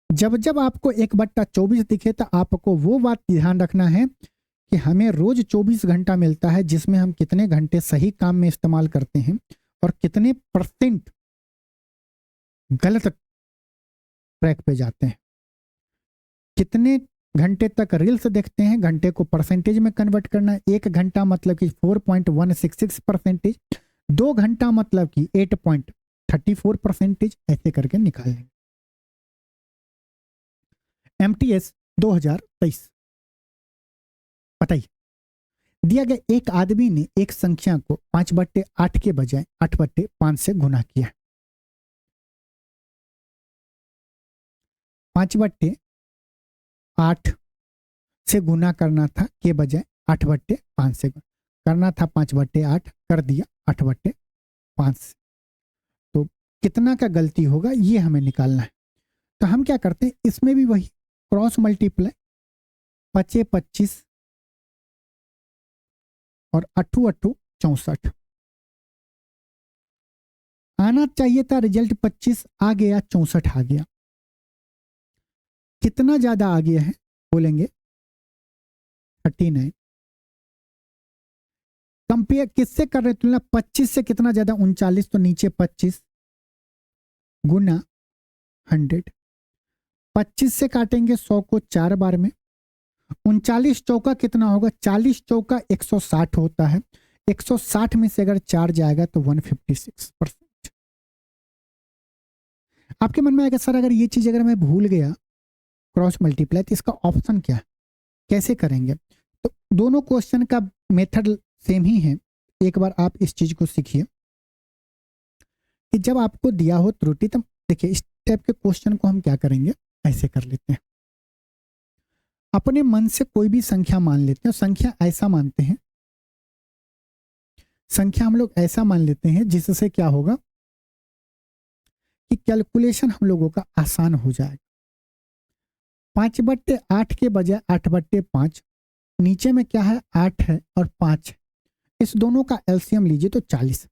जब जब आपको 1/24 दिखे तो आपको वो बात ध्यान रखना है कि हमें रोज 24 घंटा मिलता है, जिसमें हम कितने घंटे सही काम में इस्तेमाल करते हैं और कितने परसेंट गलत ट्रैक पे जाते हैं, कितने घंटे तक रील्स देखते हैं, घंटे को परसेंटेज में कन्वर्ट करना है। 1 घंटा मतलब कि 4.166%, 2 घंटा मतलब कि 8.34%, ऐसे करके निकाल लेंगे। MTS 2023 बताइए, दिया गया एक आदमी ने एक संख्या को 5/8 के बजाय 8/5 से गुना किया। 5/8 से गुना करना था के बजाय 8/5 से करना था, 5/8 कर दिया 8/5 से, तो कितना का गलती होगा ये हमें निकालना है। तो हम क्या करते हैं, इसमें भी वही क्रॉस मल्टीप्लाई, 5 25 और 8 8 64, आना चाहिए था रिजल्ट 25, आ गया 64 आ गया। कितना ज्यादा आ गया है बोलेंगे 39। कंपेयर किससे कर रहे तुलना, 25 से कितना ज्यादा 39, तो नीचे 25 गुना 100, 25 से काटेंगे 100 को 4 बार में, 39 चौका कितना होगा, 40 चौका 160 होता है, 160 में से अगर 4 जाएगा तो 156%। आपके मन में आएगा सर अगर ये चीज अगर मैं भूल गया क्रॉस मल्टीप्लाई तो इसका ऑप्शन क्या है, कैसे करेंगे। तो दोनों क्वेश्चन का मेथड सेम ही है, एक बार आप इस चीज को सीखिए कि जब आपको दिया हो त्रुटि, तो देखिए इस टाइप के क्वेश्चन को हम क्या करेंगे, ऐसे कर लेते हैं, अपने मन से कोई भी संख्या मान लेते हैं, संख्या ऐसा मानते हैं, संख्या हम लोग ऐसा मान लेते हैं जिससे क्या होगा कि कैलकुलेशन हम लोगों का आसान हो जाएगा। 5/8 के बजाय 8/5, नीचे में क्या है 8 है और 5 है, इस दोनों का एलसीएम लीजिए तो 40।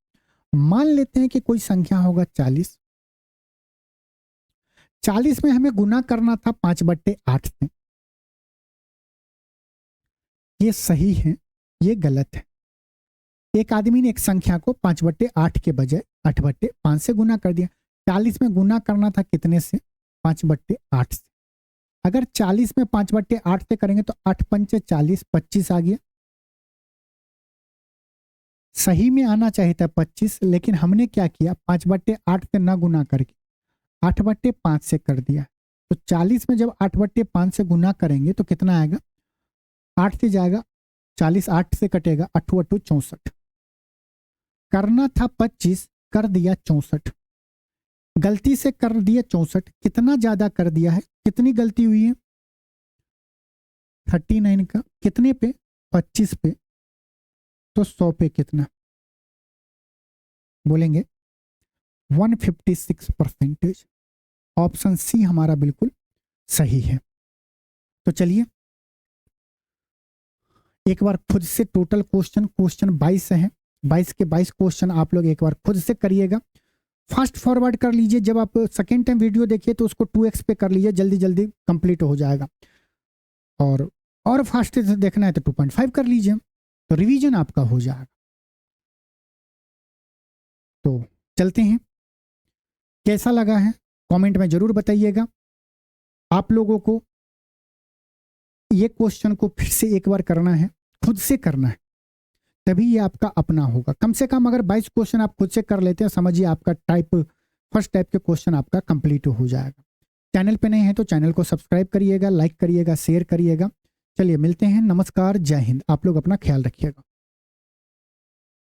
मान लेते हैं कि कोई संख्या होगा 40, 40 में हमें गुना करना था 5/8 से। ये सही है, ये गलत है। एक आदमी ने एक संख्या को 5/8 के बजाय 8/5 से गुना कर दिया। 40 में गुना करना था कितने से? 5/8 से। अगर 40 में 5/8 से करेंगे तो 8 पंचे 40, 25 आ गया। सही में आना चाहिए था 25, लेकिन हमने क्या किया, 5/8 से ना गुना करके 8/5 से कर दिया। तो 40 में जब 8/5 से गुना करेंगे तो कितना आएगा? 8 से जाएगा 40, 8 से कटेगा 8 8 64। करना था 25, कर दिया 64। गलती से कर दिया 64। कितना ज्यादा कर दिया है? कितनी गलती हुई है? 39 का कितने पे? 25 पे। तो 100 पे कितना बोलेंगे? 156%। ऑप्शन सी हमारा बिल्कुल सही है। तो चलिए एक बार खुद से टोटल क्वेश्चन 22 है, 22 के 22 क्वेश्चन आप लोग एक बार खुद से करिएगा। फास्ट फॉरवर्ड कर लीजिए। जब आप सेकेंड टाइम वीडियो देखिए तो उसको 2x पे कर लीजिए, जल्दी जल्दी कंप्लीट हो जाएगा। और फास्ट से देखना है तो 2.5 कर लीजिए, तो रिवीजन आपका हो जाएगा। तो चलते हैं, कैसा लगा है कमेंट में जरूर बताइएगा। आप लोगों को ये क्वेश्चन को फिर से एक बार करना है, खुद से करना है, तभी ये आपका अपना होगा। कम से कम अगर 22 क्वेश्चन आप खुद से कर लेते हैं, समझिए आपका फर्स्ट टाइप के क्वेश्चन आपका कंप्लीट हो जाएगा। चैनल पे नए हैं तो चैनल को सब्सक्राइब करिएगा, लाइक करिएगा, शेयर करिएगा। चलिए मिलते हैं, नमस्कार, जय हिंद। आप लोग अपना ख्याल रखिएगा।